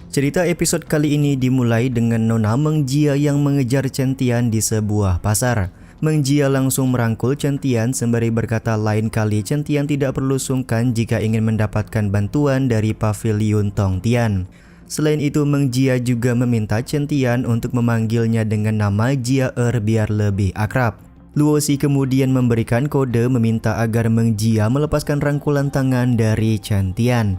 Cerita episode kali ini dimulai dengan Nona Meng Jia yang mengejar Chen Tian di sebuah pasar. Meng Jia langsung merangkul Chen Tian sembari berkata lain kali Chen Tian tidak perlu sungkan jika ingin mendapatkan bantuan dari pavilion Tong Tian. Selain itu, Meng Jia juga meminta Chen Tian untuk memanggilnya dengan nama Jia biar lebih akrab. Luo Xi kemudian memberikan kode meminta agar Meng Jia melepaskan rangkulan tangan dari Chen Tian.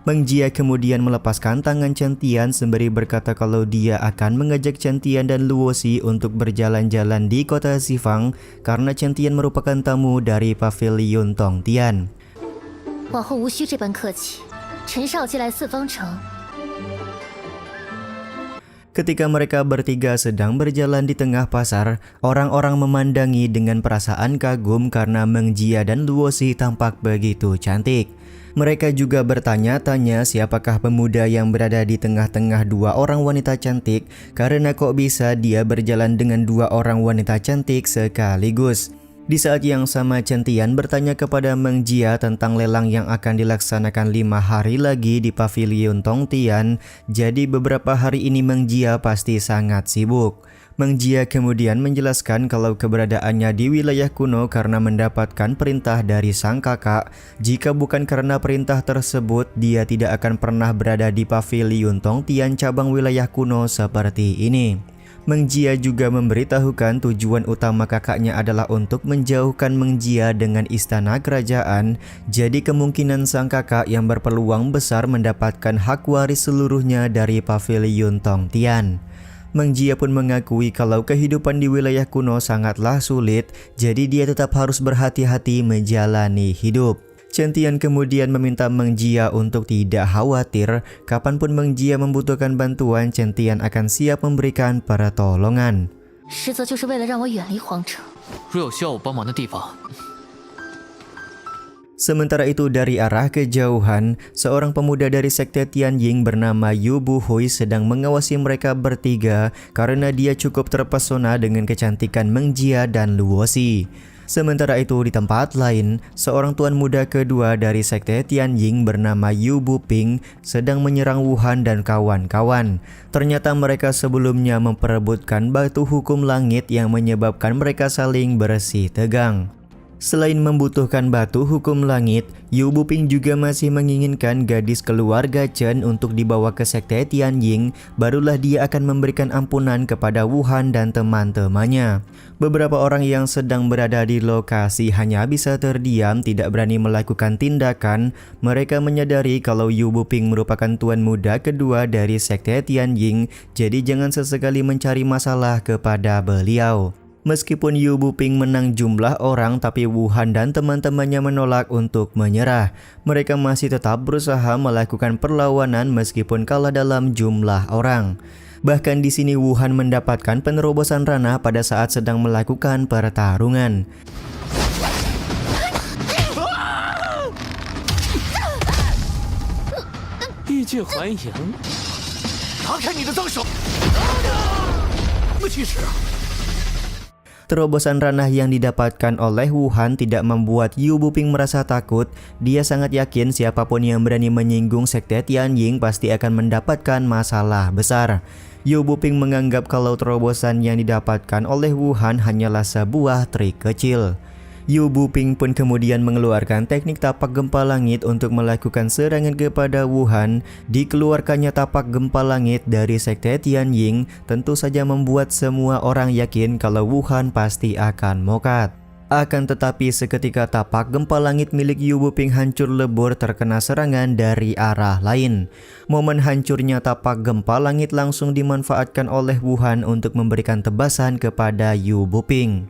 Meng Jia kemudian melepaskan tangan Chen Tian sembari berkata kalau dia akan mengajak Chen Tian dan Luo Xi untuk berjalan-jalan di kota Xifang karena Chen Tian merupakan tamu dari pavilion Tong Tian. 往后无需这般客气，陈少既来四方城。 Ketika mereka bertiga sedang berjalan di tengah pasar, orang-orang memandangi dengan perasaan kagum karena Meng Jia dan Luo Xi tampak begitu cantik. Mereka juga bertanya-tanya siapakah pemuda yang berada di tengah-tengah dua orang wanita cantik karena kok bisa dia berjalan dengan dua orang wanita cantik sekaligus. Di saat yang sama Chen Tian bertanya kepada Meng Jia tentang lelang yang akan dilaksanakan 5 hari lagi di pavilion Tong Tian. Jadi beberapa hari ini Meng Jia pasti sangat sibuk. Meng Jia kemudian menjelaskan kalau keberadaannya di wilayah kuno karena mendapatkan perintah dari sang kakak. Jika bukan karena perintah tersebut, dia tidak akan pernah berada di pavilion Tong Tian cabang wilayah kuno seperti ini. Meng Jia juga memberitahukan tujuan utama kakaknya adalah untuk menjauhkan Meng Jia dengan istana kerajaan. Jadi kemungkinan sang kakak yang berpeluang besar mendapatkan hak waris seluruhnya dari pavilion Tong Tian. Meng Jia pun mengakui kalau kehidupan di wilayah kuno sangatlah sulit, jadi dia tetap harus berhati-hati menjalani hidup. Chen Tian kemudian meminta Meng Jia untuk tidak khawatir, kapanpun Meng Jia membutuhkan bantuan, Chen Tian akan siap memberikan pertolongan. 实则就是为了让我远离皇城。若有需要我帮忙的地方， Sementara itu dari arah kejauhan, seorang pemuda dari sekte Tianying bernama Yu Buhui sedang mengawasi mereka bertiga karena dia cukup terpesona dengan kecantikan Meng Jia dan Luo Xi. Sementara itu di tempat lain, seorang tuan muda kedua dari sekte Tianying bernama Yu Buping sedang menyerang Wuhan dan kawan-kawan. Ternyata mereka sebelumnya memperebutkan batu hukum langit yang menyebabkan mereka saling bersih tegang. Selain membutuhkan batu hukum langit, Yu Buping juga masih menginginkan gadis keluarga Chen untuk dibawa ke sekte Tianying, barulah dia akan memberikan ampunan kepada Wuhan dan teman-temannya. Beberapa orang yang sedang berada di lokasi hanya bisa terdiam, tidak berani melakukan tindakan. Mereka menyadari kalau Yu Buping merupakan tuan muda kedua dari sekte Tianying, jadi jangan sesekali mencari masalah kepada beliau. Meskipun Yu Buping menang jumlah orang, tapi Wuhan dan teman-temannya menolak untuk menyerah. Mereka masih tetap berusaha melakukan perlawanan meskipun kalah dalam jumlah orang. Bahkan di sini Wuhan mendapatkan penerobosan ranah pada saat sedang melakukan pertarungan. 欲拒还迎，拿开你的脏手！不去使。 Terobosan ranah yang didapatkan oleh Wuhan tidak membuat Yu Buping merasa takut. Dia sangat yakin siapapun yang berani menyinggung sekte Tianying pasti akan mendapatkan masalah besar. Yu Buping menganggap kalau terobosan yang didapatkan oleh Wuhan hanyalah sebuah trik kecil. Yu Buping pun kemudian mengeluarkan teknik tapak gempa langit untuk melakukan serangan kepada Wuhan. Dikeluarkannya tapak gempa langit dari sekte Tianying tentu saja membuat semua orang yakin kalau Wuhan pasti akan mokat. Akan tetapi seketika tapak gempa langit milik Yu Buping hancur lebur terkena serangan dari arah lain. Momen hancurnya tapak gempa langit langsung dimanfaatkan oleh Wuhan untuk memberikan tebasan kepada Yu Buping.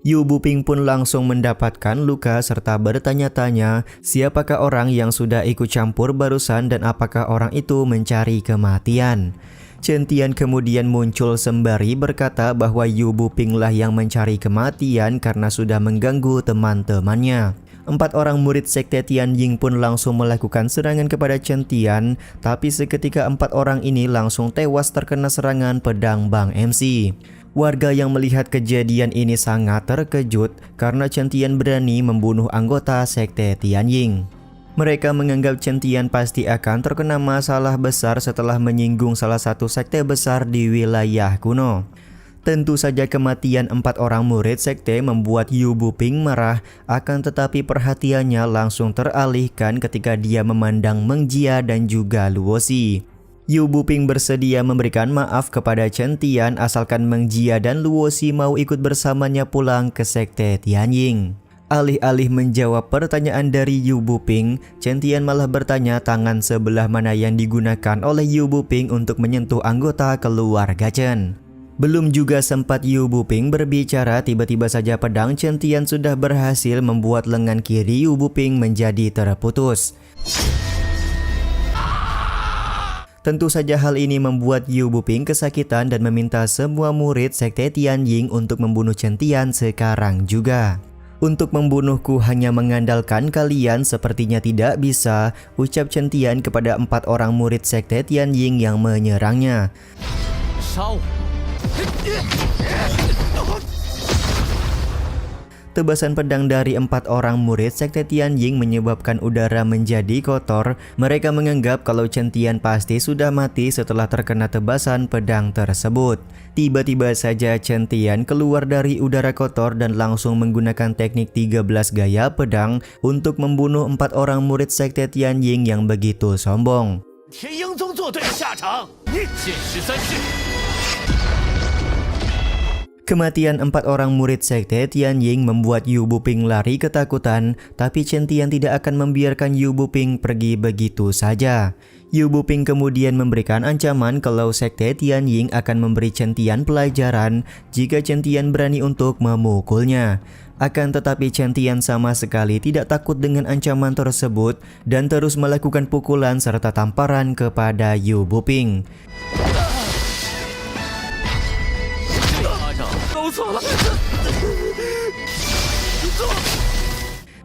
Yu Buping pun langsung mendapatkan luka serta bertanya-tanya siapakah orang yang sudah ikut campur barusan dan apakah orang itu mencari kematian. Chen Tian kemudian muncul sembari berkata bahwa Yu Buping lah yang mencari kematian karena sudah mengganggu teman-temannya. 4 orang murid sekte Tianying pun langsung melakukan serangan kepada Chen Tian, tapi seketika 4 orang ini langsung tewas terkena serangan pedang Bang MC. Warga yang melihat kejadian ini sangat terkejut karena Chen Tian berani membunuh anggota sekte Tianying. Mereka menganggap Chen Tian pasti akan terkena masalah besar setelah menyinggung salah satu sekte besar di wilayah kuno. Tentu saja kematian 4 orang murid sekte membuat Yu Buping marah, akan tetapi perhatiannya langsung teralihkan ketika dia memandang Meng Jia dan juga Luo Xi. Yu Buping bersedia memberikan maaf kepada Chen Tian asalkan Meng Jia dan Luo Xi mau ikut bersamanya pulang ke sekte Tianying. Alih-alih menjawab pertanyaan dari Yu Buping, Chen Tian malah bertanya tangan sebelah mana yang digunakan oleh Yu Buping untuk menyentuh anggota keluarga Chen. Belum juga sempat Yu Buping berbicara, tiba-tiba saja pedang Chen Tian sudah berhasil membuat lengan kiri Yu Buping menjadi terputus. Tentu saja hal ini membuat Yu Buping kesakitan dan meminta semua murid sekte Tianying untuk membunuh Chen Tian sekarang juga. Untuk membunuhku hanya mengandalkan kalian sepertinya tidak bisa, ucap Chen Tian kepada 4 orang murid sekte Tianying yang menyerangnya. Tebasan pedang dari 4 orang murid sekte Tianying menyebabkan udara menjadi kotor. Mereka menganggap kalau Chen Tian pasti sudah mati setelah terkena tebasan pedang tersebut. Tiba-tiba saja Chen Tian keluar dari udara kotor dan langsung menggunakan teknik 13 gaya pedang untuk membunuh 4 orang murid sekte Tianying yang begitu sombong. Kematian 4 orang murid sekte Tianying membuat Yu Buping lari ketakutan, tapi Chen Tian tidak akan membiarkan Yu Buping pergi begitu saja. Yu Buping kemudian memberikan ancaman kalau sekte Tianying akan memberi Chen Tian pelajaran jika Chen Tian berani untuk memukulnya. Akan tetapi Chen Tian sama sekali tidak takut dengan ancaman tersebut dan terus melakukan pukulan serta tamparan kepada Yu Buping.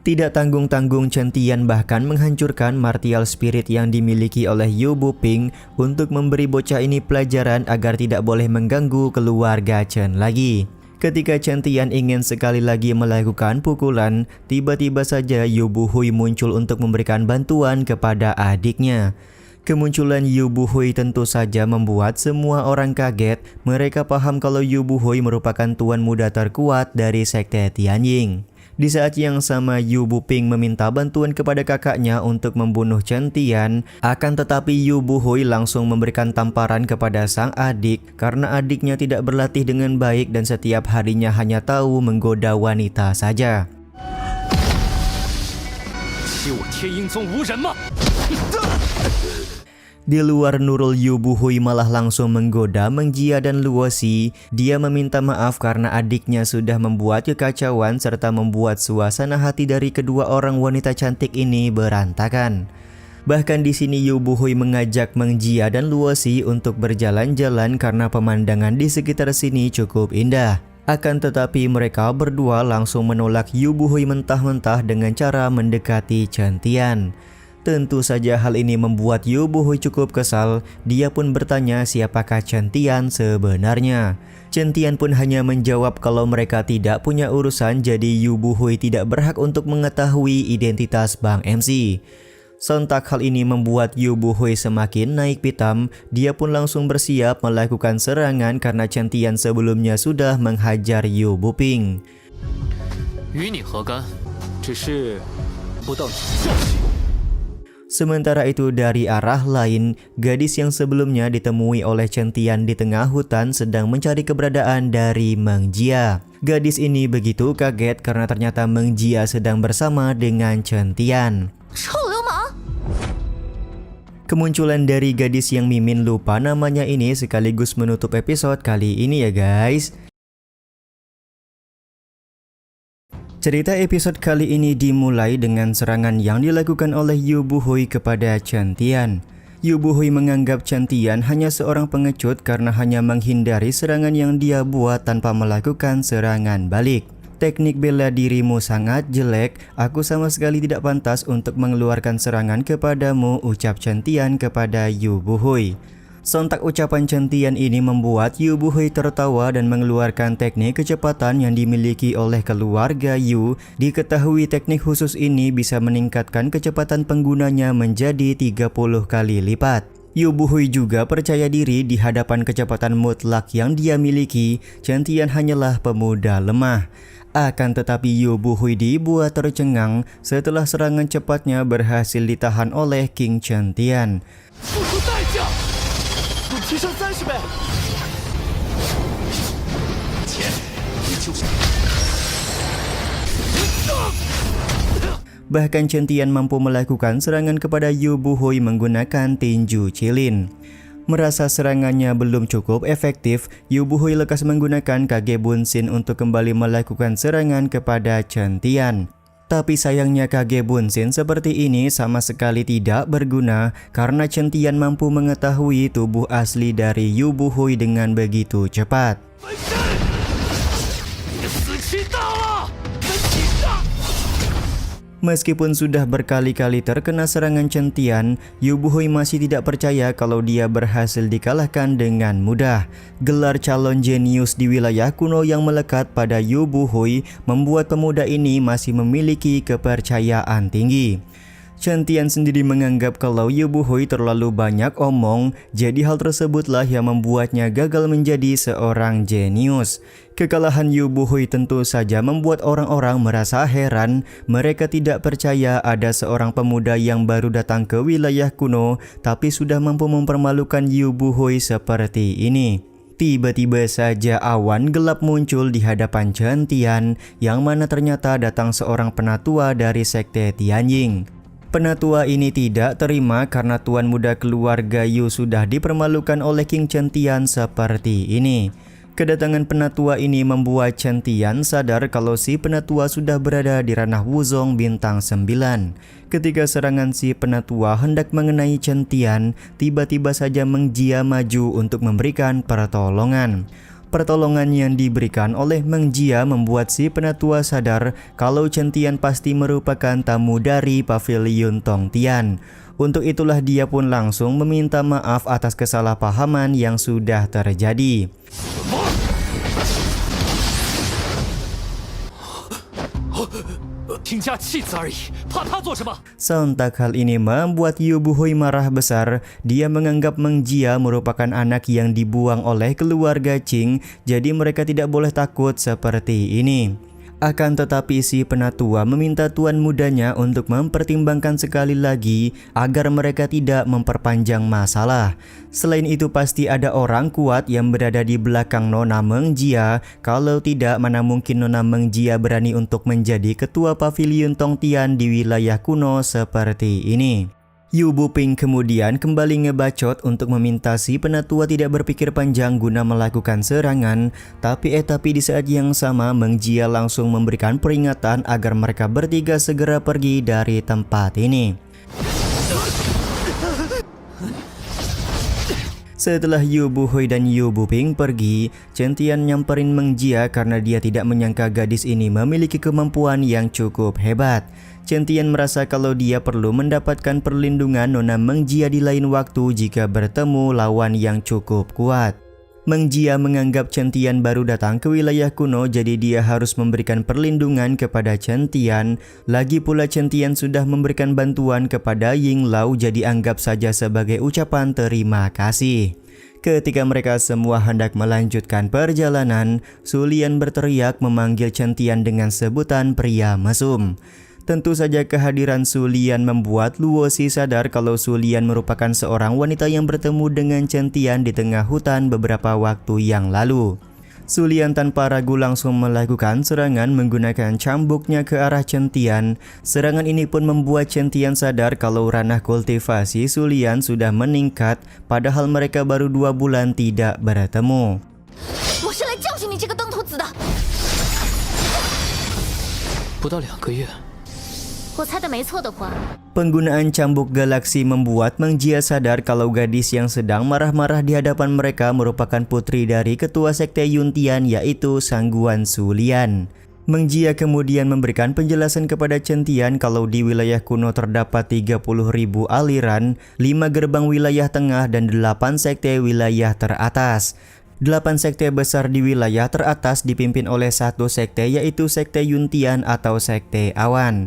Tidak tanggung-tanggung Chen Tian bahkan menghancurkan martial spirit yang dimiliki oleh Yu Buping untuk memberi bocah ini pelajaran agar tidak boleh mengganggu keluarga Chen lagi. Ketika Chen Tian ingin sekali lagi melakukan pukulan, tiba-tiba saja Yu Buhui muncul untuk memberikan bantuan kepada adiknya. Kemunculan Yu Buhui tentu saja membuat semua orang kaget. Mereka paham kalau Yu Buhui merupakan tuan muda terkuat dari sekte Tianying. Di saat yang sama Yu Buping meminta bantuan kepada kakaknya untuk membunuh Chen Tian. Akan tetapi Yu Buhui langsung memberikan tamparan kepada sang adik karena adiknya tidak berlatih dengan baik dan setiap harinya hanya tahu menggoda wanita saja. Di luar Nurul, Yu Buhui malah langsung menggoda Meng Jia dan Luo Xi. Dia meminta maaf karena adiknya sudah membuat kekacauan serta membuat suasana hati dari kedua orang wanita cantik ini berantakan. Bahkan di sini Yu Buhui mengajak Meng Jia dan Luo Xi untuk berjalan-jalan karena pemandangan di sekitar sini cukup indah. Akan tetapi mereka berdua langsung menolak Yu Buhui mentah-mentah dengan cara mendekati Chen Tian. Tentu saja hal ini membuat Yu Buhui cukup kesal. Dia pun bertanya siapakah Chen Tian sebenarnya. Chen Tian pun hanya menjawab kalau mereka tidak punya urusan, jadi Yu Buhui tidak berhak untuk mengetahui identitas Bang MC. Sontak hal ini membuat Yu Buhui semakin naik pitam. Dia pun langsung bersiap melakukan serangan karena Chen Tian sebelumnya sudah menghajar Yu Buping. Sementara itu dari arah lain, gadis yang sebelumnya ditemui oleh Chen Tian di tengah hutan sedang mencari keberadaan dari Meng Jia. Gadis ini begitu kaget karena ternyata Meng Jia sedang bersama dengan Chen Tian. Kemunculan dari gadis yang Mimin lupa namanya ini sekaligus menutup episode kali ini ya guys. Cerita episode kali ini dimulai dengan serangan yang dilakukan oleh Yu Buhui kepada Chen Tian. Yu Buhui menganggap Chen Tian hanya seorang pengecut karena hanya menghindari serangan yang dia buat tanpa melakukan serangan balik. Teknik bela dirimu sangat jelek, aku sama sekali tidak pantas untuk mengeluarkan serangan kepadamu, ucap Chen Tian kepada Yu Buhui. Sontak ucapan Chen Tian ini membuat Yu Buhui tertawa dan mengeluarkan teknik kecepatan yang dimiliki oleh keluarga Yu. Diketahui teknik khusus ini bisa meningkatkan kecepatan penggunanya menjadi 30 kali lipat. Yu Buhui juga percaya diri di hadapan kecepatan mutlak yang dia miliki. Chen Tian hanyalah pemuda lemah. Akan tetapi Yu Buhui dibuat tercengang setelah serangan cepatnya berhasil ditahan oleh King Chen Tian. 付出代价，我提升30倍。钱，你就是。 Bahkan Chen Tian mampu melakukan serangan kepada Yu Buhui menggunakan tinju cilin. Merasa serangannya belum cukup efektif, Yu Buhui lekas menggunakan Kage Bunshin untuk kembali melakukan serangan kepada Chen Tian. Tapi sayangnya Kage Bunshin seperti ini sama sekali tidak berguna karena Chen Tian mampu mengetahui tubuh asli dari Yu Buhui dengan begitu cepat. Meskipun sudah berkali-kali terkena serangan Chen Tian, Yu Buhui masih tidak percaya kalau dia berhasil dikalahkan dengan mudah. Gelar calon jenius di wilayah kuno yang melekat pada Yu Buhui membuat pemuda ini masih memiliki kepercayaan tinggi. Chen Tian sendiri menganggap kalau Yu Buhui terlalu banyak omong, jadi hal tersebutlah yang membuatnya gagal menjadi seorang jenius. Kekalahan Yu Buhui tentu saja membuat orang-orang merasa heran. Mereka tidak percaya ada seorang pemuda yang baru datang ke wilayah kuno, tapi sudah mampu mempermalukan Yu Buhui seperti ini. Tiba-tiba saja awan gelap muncul di hadapan Chen Tian, yang mana ternyata datang seorang penatua dari sekte Tianjing. Penatua ini tidak terima karena tuan muda keluarga Yu sudah dipermalukan oleh King Chen Tian seperti ini. Kedatangan penatua ini membuat Chen Tian sadar kalau si penatua sudah berada di ranah Wuzong bintang 9. Ketika serangan si penatua hendak mengenai Chen Tian, tiba-tiba saja Meng Jia maju untuk memberikan pertolongan. Pertolongan yang diberikan oleh Meng Jia membuat si penatua sadar kalau Chen Tian pasti merupakan tamu dari Pavilion Tong Tian. Untuk itulah dia pun langsung meminta maaf atas kesalahpahaman yang sudah terjadi. Sontak hal ini membuat Yu Buhui marah besar. Dia menganggap Meng Jia merupakan anak yang dibuang oleh keluarga Qing, jadi mereka tidak boleh takut seperti ini. Akan tetapi si penatua meminta tuan mudanya untuk mempertimbangkan sekali lagi agar mereka tidak memperpanjang masalah. Selain itu pasti ada orang kuat yang berada di belakang Nona Meng Jia. Kalau tidak, mana mungkin Nona Meng Jia berani untuk menjadi ketua Pavilion Tong Tian di wilayah kuno seperti ini. Yu Buping kemudian kembali ngebacot untuk meminta si penatua tidak berpikir panjang guna melakukan serangan. Tapi di saat yang sama Meng Jia langsung memberikan peringatan agar mereka bertiga segera pergi dari tempat ini. Setelah Yu Buhui dan Yu Buping pergi, Chen Tian nyamperin Meng Jia karena dia tidak menyangka gadis ini memiliki kemampuan yang cukup hebat. Chen Tian merasa kalau dia perlu mendapatkan perlindungan Nona Meng Jia di lain waktu jika bertemu lawan yang cukup kuat. Meng Jia menganggap Chen Tian baru datang ke wilayah kuno, jadi dia harus memberikan perlindungan kepada Chen Tian. Lagi pula Chen Tian sudah memberikan bantuan kepada Ying Lao, jadi anggap saja sebagai ucapan terima kasih. Ketika mereka semua hendak melanjutkan perjalanan, Su Lian berteriak memanggil Chen Tian dengan sebutan pria mesum. Tentu saja kehadiran Su Lian membuat Luo Xi sadar kalau Su Lian merupakan seorang wanita yang bertemu dengan Chen Tian di tengah hutan beberapa waktu yang lalu. Su Lian tanpa ragu langsung melakukan serangan menggunakan cambuknya ke arah Chen Tian. Serangan ini pun membuat Chen Tian sadar kalau ranah kultivasi Su Lian sudah meningkat, padahal mereka baru 2 bulan tidak bertemu. Penggunaan cambuk galaksi membuat Meng Jia sadar kalau gadis yang sedang marah-marah di hadapan mereka merupakan putri dari ketua sekte Yuntian, yaitu Sangguan Su Lian. Meng Jia kemudian memberikan penjelasan kepada Chen Tian kalau di wilayah kuno terdapat 30.000 aliran, 5 gerbang wilayah tengah dan 8 sekte wilayah teratas. 8 sekte besar di wilayah teratas dipimpin oleh satu sekte yaitu sekte Yuntian atau sekte awan.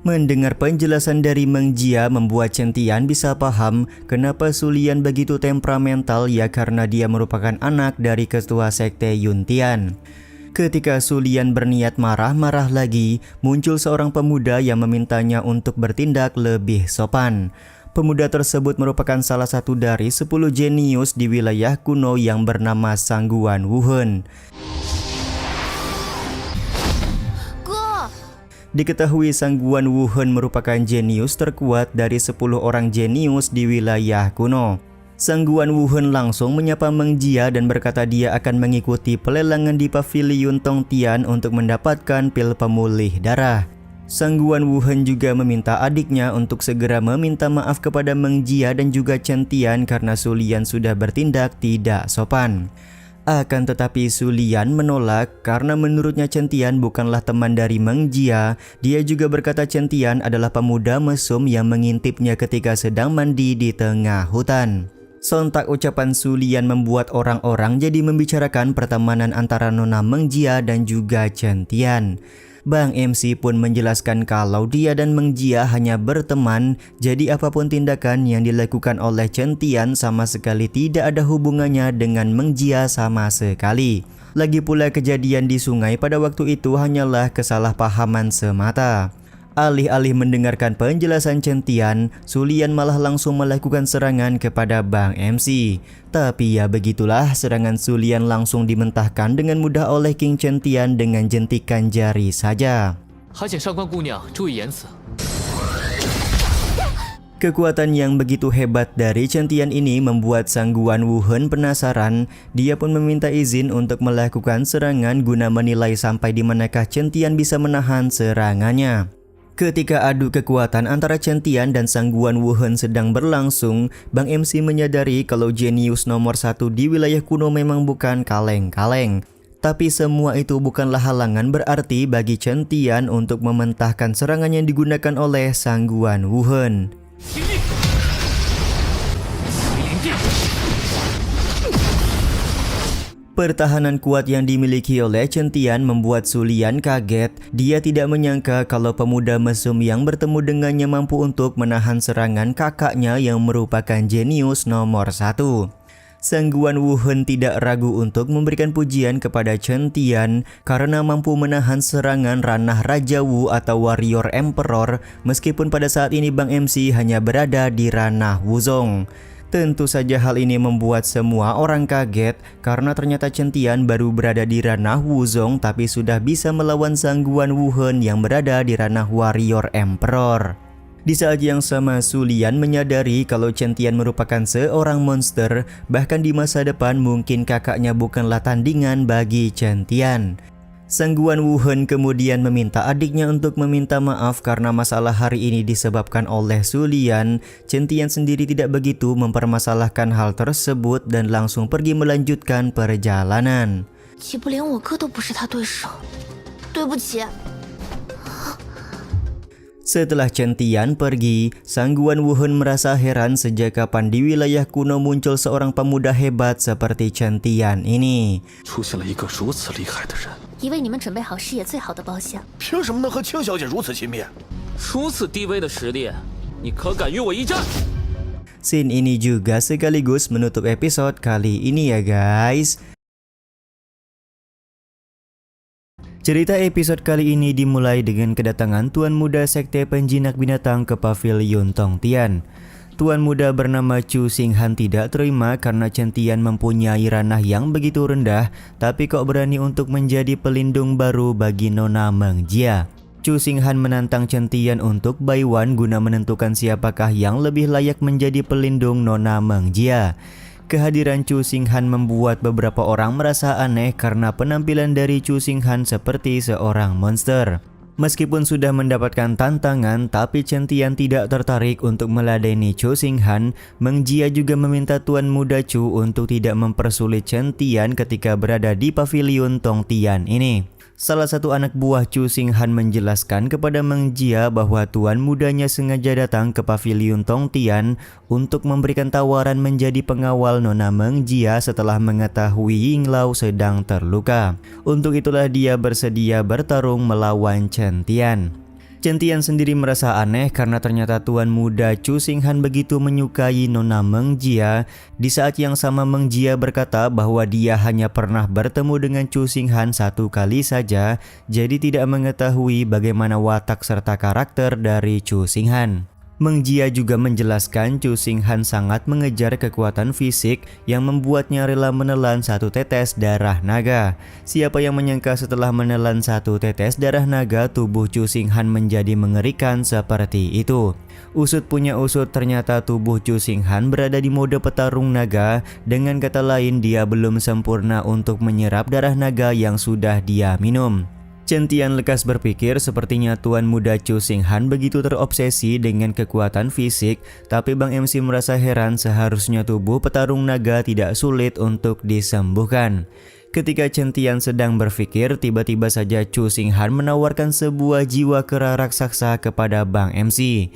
Mendengar penjelasan dari Meng Jia membuat Chen Tian bisa paham kenapa Su Lian begitu temperamental, ya karena dia merupakan anak dari ketua sekte Yuntian. Ketika Su Lian berniat marah lagi, muncul seorang pemuda yang memintanya untuk bertindak lebih sopan. Pemuda tersebut merupakan salah satu dari 10 jenius di wilayah kuno yang bernama Sangguan Wuhen. Diketahui Sangguan Wuhen merupakan jenius terkuat dari 10 orang jenius di wilayah kuno. Sangguan Wuhen langsung menyapa Meng Jia dan berkata dia akan mengikuti pelelangan di pavilion Tongtian untuk mendapatkan pil pemulih darah. Sangguan Wuhen juga meminta adiknya untuk segera meminta maaf kepada Meng Jia dan juga Chen Tian karena Su Lian sudah bertindak tidak sopan. Akan tetapi Su Lian menolak karena menurutnya Chen Tian bukanlah teman dari Meng Jia. Dia juga berkata Chen Tian adalah pemuda mesum yang mengintipnya ketika sedang mandi di tengah hutan. Sontak ucapan Su Lian membuat orang-orang jadi membicarakan pertemanan antara Nona Meng Jia dan juga Chen Tian. Bang MC pun menjelaskan kalau dia dan Meng Jia hanya berteman, jadi apapun tindakan yang dilakukan oleh Chen Tian sama sekali tidak ada hubungannya dengan Meng Jia sama sekali. Lagi pula kejadian di sungai pada waktu itu hanyalah kesalahpahaman semata. Alih-alih mendengarkan penjelasan Chen Tian, Su Lian malah langsung melakukan serangan kepada Bang MC. Tapi ya begitulah, serangan Su Lian langsung dimentahkan dengan mudah oleh King Chen Tian dengan jentikan jari saja. Kekuatan yang begitu hebat dari Chen Tian ini membuat Sangguan Wuhen penasaran. Dia pun meminta izin untuk melakukan serangan guna menilai sampai di manakah Chen Tian bisa menahan serangannya. Ketika adu kekuatan antara Chen Tian dan Sangguan Wuhen sedang berlangsung, Bang MC menyadari kalau jenius nomor 1 di wilayah kuno memang bukan kaleng-kaleng. Tapi semua itu bukanlah halangan berarti bagi Chen Tian untuk mementahkan serangan yang digunakan oleh Sangguan Wuhen. Pertahanan kuat yang dimiliki oleh Chen Tian membuat Su Lian kaget. Dia tidak menyangka kalau pemuda mesum yang bertemu dengannya mampu untuk menahan serangan kakaknya yang merupakan jenius nomor 1. Sangguan Wuhen tidak ragu untuk memberikan pujian kepada Chen Tian karena mampu menahan serangan ranah Raja Wu atau Warrior Emperor meskipun pada saat ini Bang MC hanya berada di ranah Wuzong. Tentu saja hal ini membuat semua orang kaget karena ternyata Chen Tian baru berada di ranah Wuzong tapi sudah bisa melawan Sangguan Wuhen yang berada di ranah Warrior Emperor. Di saat yang sama Su Lian menyadari kalau Chen Tian merupakan seorang monster, bahkan di masa depan mungkin kakaknya bukanlah tandingan bagi Chen Tian. Sangguan Wuhen kemudian meminta adiknya untuk meminta maaf karena masalah hari ini disebabkan oleh Su Lian. Chen Tian sendiri tidak begitu mempermasalahkan hal tersebut dan langsung pergi melanjutkan perjalanan. Setelah Chen Tian pergi, Sangguan Wuhen merasa heran sejak kapan di wilayah kuno muncul seorang pemuda hebat seperti Chen Tian ini. 一为你们准备好视野最好的包厢。凭什么能和青小姐如此亲密？ 如此低微的实力，你可敢与我一战？ Scene ini juga sekaligus menutup episode kali ini ya guys. Cerita episode kali ini dimulai dengan kedatangan Tuan Muda Sekte Penjinak Binatang ke Pavilion Tongtian. Tuan muda bernama Chu Xinghan tidak terima karena Chen Tian mempunyai ranah yang begitu rendah, tapi kok berani untuk menjadi pelindung baru bagi Nona Meng Jia. Chu Xinghan menantang Chen Tian untuk Baiwan guna menentukan siapakah yang lebih layak menjadi pelindung Nona Meng Jia. Kehadiran Chu Xinghan membuat beberapa orang merasa aneh karena penampilan dari Chu Xinghan seperti seorang monster. Meskipun sudah mendapatkan tantangan, tapi Chen Tian tidak tertarik untuk meladeni Chu Xinghan. Meng Jia juga meminta Tuan Muda Chu untuk tidak mempersulit Chen Tian ketika berada di Pavilion Tongtian ini. Salah satu anak buah Chu Xinghan menjelaskan kepada Meng Jia bahwa tuan mudanya sengaja datang ke pavilion Tongtian untuk memberikan tawaran menjadi pengawal Nona Meng Jia setelah mengetahui Ying Lao sedang terluka. Untuk itulah dia bersedia bertarung melawan Chen Tian. Chen Tian sendiri merasa aneh karena ternyata tuan muda Chu Xinghan begitu menyukai Nona Meng Jia. Di saat yang sama Meng Jia berkata bahwa dia hanya pernah bertemu dengan Chu Xinghan satu kali saja, jadi tidak mengetahui bagaimana watak serta karakter dari Chu Xinghan. Meng Jia juga menjelaskan Chu Xinghan sangat mengejar kekuatan fisik yang membuatnya rela menelan satu tetes darah naga. Siapa yang menyangka setelah menelan satu tetes darah naga, tubuh Chu Xinghan menjadi mengerikan seperti itu. Usut punya usut, ternyata tubuh Chu Xinghan berada di mode petarung naga. Dengan kata lain, dia belum sempurna untuk menyerap darah naga yang sudah dia minum. Chen Tian lekas berpikir sepertinya tuan muda Chu Xinghan begitu terobsesi dengan kekuatan fisik, tapi Bang MC merasa heran, seharusnya tubuh petarung naga tidak sulit untuk disembuhkan. Ketika Chen Tian sedang berpikir, tiba-tiba saja Chu Xinghan menawarkan sebuah jiwa kera raksasa kepada Bang MC.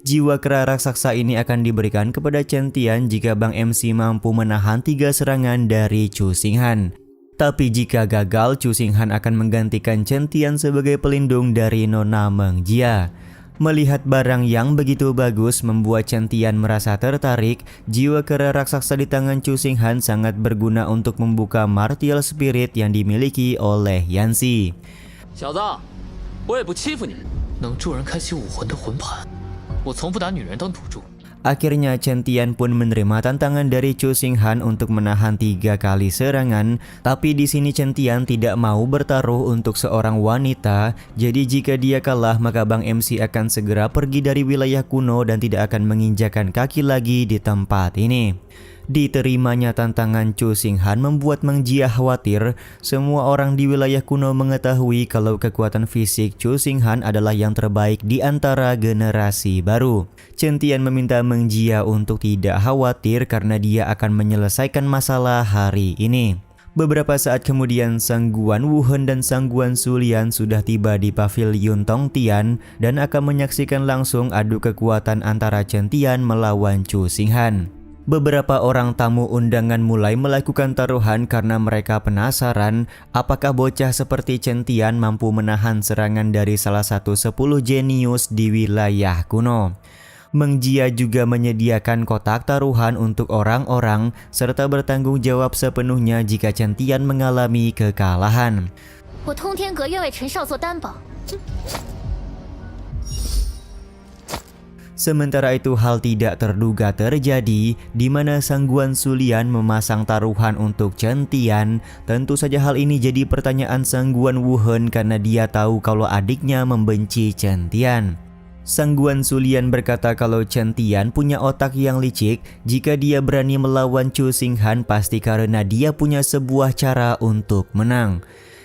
Jiwa kera raksasa ini akan diberikan kepada Chen Tian jika Bang MC mampu menahan 3 serangan dari Chu Xinghan. Tapi jika gagal, Chu Xinghan akan menggantikan Chen Tian sebagai pelindung dari Nona Meng Jia. Melihat barang yang begitu bagus membuat Chen Tian merasa tertarik. Jiwa kera raksasa di tangan Chu Xinghan sangat berguna untuk membuka martial spirit yang dimiliki oleh Yanxi. 小子，我也不欺负你，能助人开启武魂的魂盘，我从不拿女人当赌注。 Akhirnya Chen Tian pun menerima tantangan dari Chu Xinghan untuk menahan 3 kali serangan. Tapi di sini Chen Tian tidak mau bertaruh untuk seorang wanita. Jadi jika dia kalah maka Bang MC akan segera pergi dari wilayah kuno dan tidak akan menginjakan kaki lagi di tempat ini. Diterimanya tantangan Chu Xinghan membuat Meng Jia khawatir. Semua orang di wilayah kuno mengetahui kalau kekuatan fisik Chu Xinghan adalah yang terbaik di antara generasi baru. Chen Tian meminta Meng Jia untuk tidak khawatir karena dia akan menyelesaikan masalah hari ini. Beberapa saat kemudian Sang Guan Wuhen dan Sang Guan Sulian sudah tiba di pavilion Tongtian dan akan menyaksikan langsung adu kekuatan antara Chen Tian melawan Chu Xinghan. Beberapa orang tamu undangan mulai melakukan taruhan karena mereka penasaran apakah bocah seperti Chen Tian mampu menahan serangan dari salah satu 10 jenius di wilayah kuno. Meng Jia juga menyediakan kotak taruhan untuk orang-orang serta bertanggung jawab sepenuhnya jika Chen Tian mengalami kekalahan. 我通天阁愿为陈少做担保。 Sementara itu hal tidak terduga terjadi di mana Sang Guan Sulian memasang taruhan untuk Chen Tian. Tentu saja hal ini jadi pertanyaan Sang Guan Wuhen karena dia tahu kalau adiknya membenci Chen Tian. Sang Guan Sulian berkata kalau Chen Tian punya otak yang licik. Jika dia berani melawan Chu Xinghan pasti karena dia punya sebuah cara untuk menang.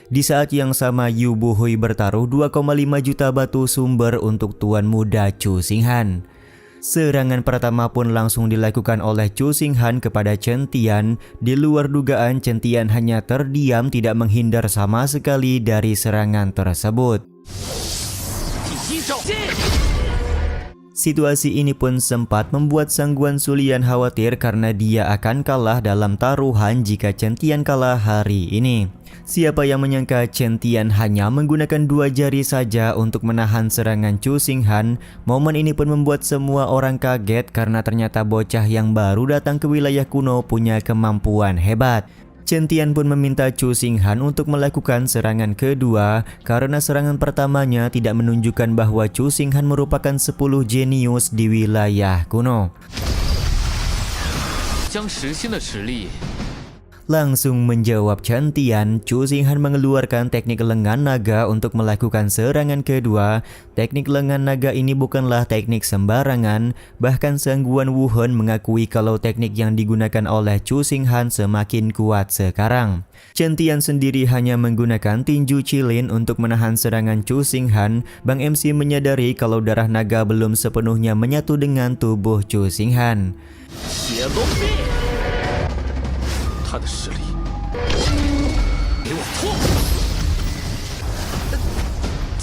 Di saat yang sama Yu Buhui bertaruh 2,5 juta batu sumber untuk tuan muda Chu Xinghan. Serangan pertama pun langsung dilakukan oleh Chu Xinghan kepada Chen Tian. Di luar dugaan Chen Tian hanya terdiam tidak menghindar sama sekali dari serangan tersebut. Situasi ini pun sempat membuat Sang Guan Sulian khawatir karena dia akan kalah dalam taruhan jika Chen Tian kalah hari ini. Siapa yang menyangka Chen Tian hanya menggunakan 2 jari saja untuk menahan serangan Chu Xinghan. Momen ini pun membuat semua orang kaget karena ternyata bocah yang baru datang ke wilayah kuno punya kemampuan hebat. Chen Tian pun meminta Chu Xinghan untuk melakukan serangan kedua karena serangan pertamanya tidak menunjukkan bahwa Chu Xinghan merupakan 10 jenius di wilayah kuno. Langsung menjawab Chen Tian, Chu Xinghan mengeluarkan teknik lengan naga untuk melakukan serangan kedua. Teknik lengan naga ini bukanlah teknik sembarangan, bahkan Sang Guan Wuhen mengakui kalau teknik yang digunakan oleh Chu Xinghan semakin kuat sekarang. Chen Tian sendiri hanya menggunakan tinju cilin untuk menahan serangan Chu Xinghan. Bang MC menyadari kalau darah naga belum sepenuhnya menyatu dengan tubuh Chu Xinghan. 他的实力，给我破！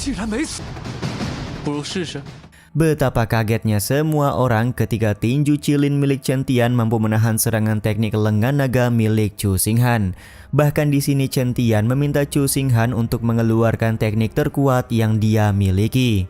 竟然没死，不如试试。 Betapa kagetnya semua orang ketika tinju cilin milik Chen Tian mampu menahan serangan teknik lengan naga milik Chu Xinghan. Bahkan di sini Chen Tian meminta Chu Xinghan untuk mengeluarkan teknik terkuat yang dia miliki.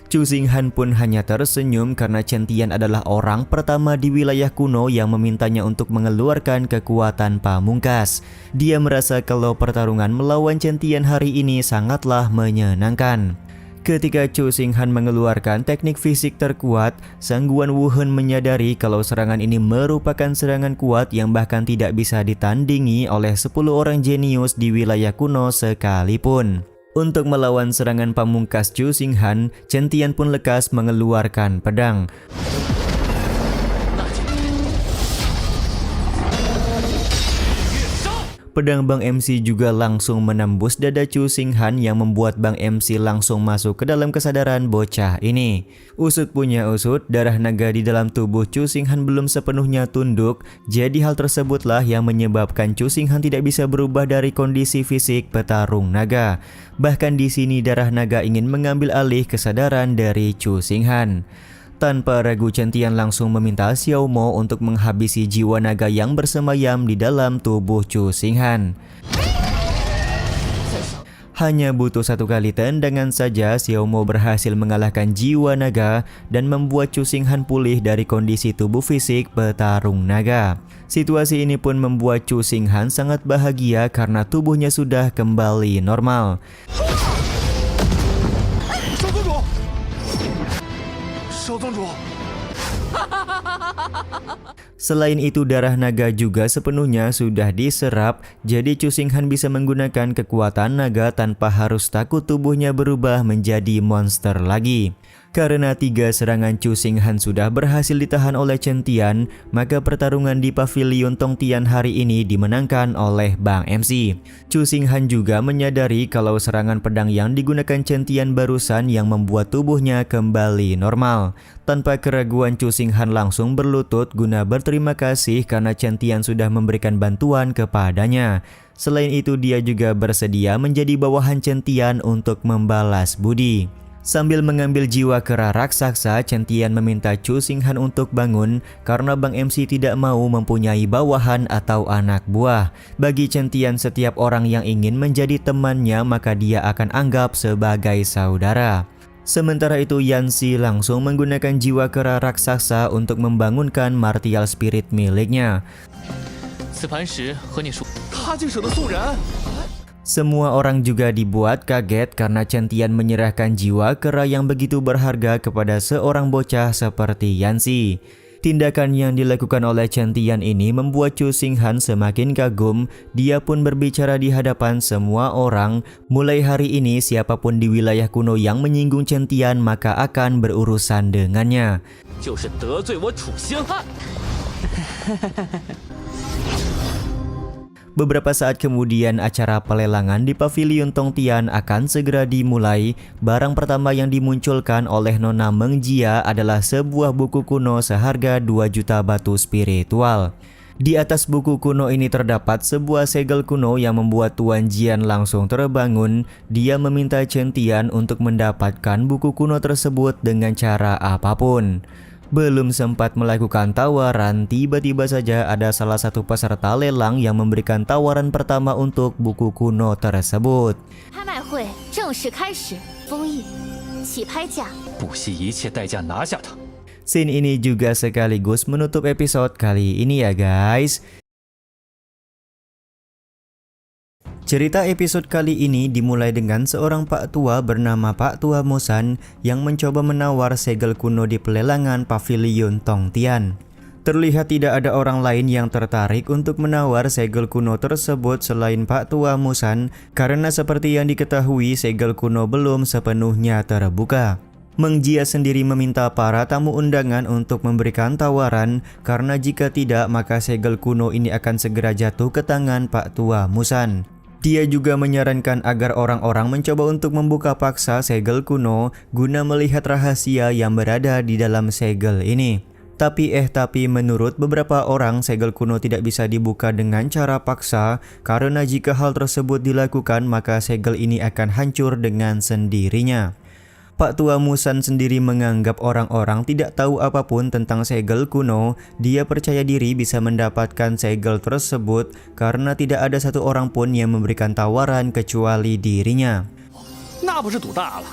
Chu Xinghan pun hanya tersenyum karena Chen Tian adalah orang pertama di wilayah kuno yang memintanya untuk mengeluarkan kekuatan pamungkas. Dia merasa kalau pertarungan melawan Chen Tian hari ini sangatlah menyenangkan. Ketika Chu Xinghan mengeluarkan teknik fisik terkuat, Sang Guan Wuhen menyadari kalau serangan ini merupakan serangan kuat yang bahkan tidak bisa ditandingi oleh 10 orang jenius di wilayah kuno sekalipun. Untuk melawan serangan pamungkas Chu Xinghan, Chen Tian pun lekas mengeluarkan pedang. Pedang Bang MC juga langsung menembus dada Chu Xinghan yang membuat Bang MC langsung masuk ke dalam kesadaran bocah ini. Usut punya usut, darah naga di dalam tubuh Chu Xinghan belum sepenuhnya tunduk, jadi hal tersebutlah yang menyebabkan Chu Xinghan tidak bisa berubah dari kondisi fisik petarung naga. Bahkan di sini darah naga ingin mengambil alih kesadaran dari Chu Xinghan. Tanpa ragu Chen Tian langsung meminta Xiao Mo untuk menghabisi jiwa naga yang bersemayam di dalam tubuh Chu Xinghan. Hanya butuh satu kali tendangan saja Xiao Mo berhasil mengalahkan jiwa naga dan membuat Chu Xinghan pulih dari kondisi tubuh fisik petarung naga. Situasi ini pun membuat Chu Xinghan sangat bahagia karena tubuhnya sudah kembali normal. Selain itu darah naga juga sepenuhnya sudah diserap, jadi Chu Xinghan bisa menggunakan kekuatan naga tanpa harus takut tubuhnya berubah menjadi monster lagi. Karena 3 serangan Chu Xinghan sudah berhasil ditahan oleh Chen Tian, maka pertarungan di Pavilion Tong Tian hari ini dimenangkan oleh Bang MC. Chu Xinghan juga menyadari kalau serangan pedang yang digunakan Chen Tian barusan yang membuat tubuhnya kembali normal. Tanpa keraguan Chu Xinghan langsung berlutut guna berterima kasih karena Chen Tian sudah memberikan bantuan kepadanya. Selain itu dia juga bersedia menjadi bawahan Chen Tian untuk membalas budi. Sambil mengambil jiwa kera raksasa, Chen Tian meminta Chu Xinghan untuk bangun karena Bang MC tidak mau mempunyai bawahan atau anak buah. Bagi Chen Tian, setiap orang yang ingin menjadi temannya maka dia akan anggap sebagai saudara. Sementara itu Yanxi langsung menggunakan jiwa kera raksasa untuk membangunkan martial spirit miliknya. Semua orang juga dibuat kaget karena Chen Tian menyerahkan jiwa kera yang begitu berharga kepada seorang bocah seperti Yanxi. Tindakan yang dilakukan oleh Chen Tian ini membuat Chu Xinghan semakin kagum. Dia pun berbicara di hadapan semua orang. Mulai hari ini siapapun di wilayah kuno yang menyinggung Chen Tian maka akan berurusan dengannya. Beberapa saat kemudian acara pelelangan di Pavilion Tong Tian akan segera dimulai. Barang pertama yang dimunculkan oleh Nona Meng Jia adalah sebuah buku kuno seharga 2 juta batu spiritual. Di atas buku kuno ini terdapat sebuah segel kuno yang membuat Tuan Jian langsung terbangun. Dia meminta Chen Tian untuk mendapatkan buku kuno tersebut dengan cara apapun. Belum sempat melakukan tawaran, tiba-tiba saja ada salah satu peserta lelang yang memberikan tawaran pertama untuk buku kuno tersebut. Scene ini juga sekaligus menutup episode kali ini ya guys. Cerita episode kali ini dimulai dengan seorang Pak Tua bernama Pak Tua Musan yang mencoba menawar segel kuno di pelelangan Pavilion Tong Tian. Terlihat tidak ada orang lain yang tertarik untuk menawar segel kuno tersebut selain Pak Tua Musan karena seperti yang diketahui segel kuno belum sepenuhnya terbuka. Meng Jia sendiri meminta para tamu undangan untuk memberikan tawaran karena jika tidak maka segel kuno ini akan segera jatuh ke tangan Pak Tua Musan. Dia juga menyarankan agar orang-orang mencoba untuk membuka paksa segel kuno guna melihat rahasia yang berada di dalam segel ini. Tapi menurut beberapa orang segel kuno tidak bisa dibuka dengan cara paksa karena jika hal tersebut dilakukan maka segel ini akan hancur dengan sendirinya. Pak Tua Musan sendiri menganggap orang-orang tidak tahu apapun tentang segel kuno. Dia percaya diri bisa mendapatkan segel tersebut karena tidak ada satu orang pun yang memberikan tawaran kecuali dirinya. 那不是赌大了，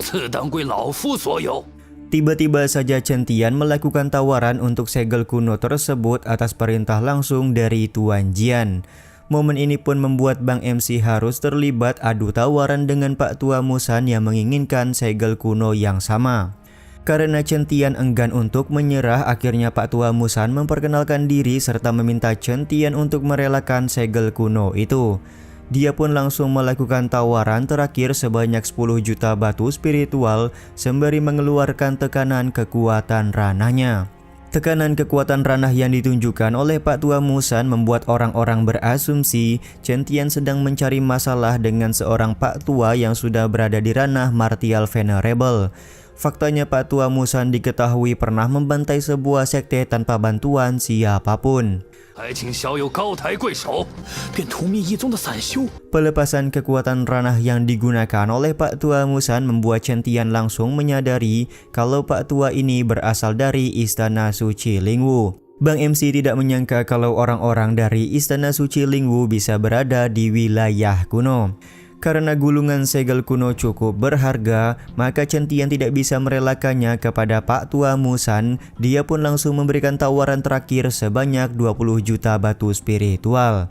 此当归老夫所有。 Tiba-tiba saja Chen Tian melakukan tawaran untuk segel kuno tersebut atas perintah langsung dari Tuan Jian. Momen ini pun membuat Bang MC harus terlibat adu tawaran dengan Pak Tua Musan yang menginginkan segel kuno yang sama. Karena Chen Tian enggan untuk menyerah, akhirnya Pak Tua Musan memperkenalkan diri serta meminta Chen Tian untuk merelakan segel kuno itu. Dia pun langsung melakukan tawaran terakhir sebanyak 10 juta batu spiritual sembari mengeluarkan tekanan kekuatan ranahnya. Tekanan kekuatan ranah yang ditunjukkan oleh Pak Tua Musan membuat orang-orang berasumsi Chen Tian sedang mencari masalah dengan seorang Pak Tua yang sudah berada di ranah Martial Venerable. Faktanya Pak Tua Musan diketahui pernah membantai sebuah sekte tanpa bantuan siapapun. 还请小友高抬贵手，便屠灭一宗的散修。 Pelepasan kekuatan ranah yang digunakan oleh Pak Tua Musan membuat Chen Tian langsung menyadari kalau Pak Tua ini berasal dari Istana Suci Lingwu. Bang MC tidak menyangka kalau orang-orang dari Istana Suci Lingwu bisa berada di wilayah kuno. Karena gulungan segel kuno cukup berharga, maka Chen Tian tidak bisa merelakannya kepada Pak Tua Musan. Dia pun langsung memberikan tawaran terakhir sebanyak 20 juta batu spiritual.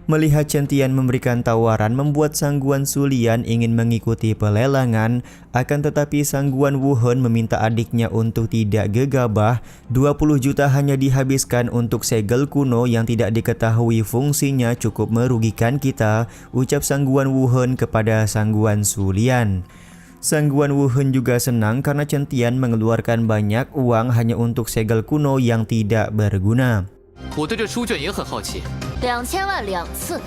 Melihat Chen Tian memberikan tawaran membuat Sangguan Sulian ingin mengikuti pelelangan, akan tetapi Sangguan Wuhun meminta adiknya untuk tidak gegabah. 20 juta hanya dihabiskan untuk segel kuno yang tidak diketahui fungsinya cukup merugikan kita, ucap Sangguan Wuhun kepada Sangguan Sulian. Sangguan Wuhun juga senang karena Chen Tian mengeluarkan banyak uang hanya untuk segel kuno yang tidak berguna. 我对这书卷也很好奇。 2000万2次。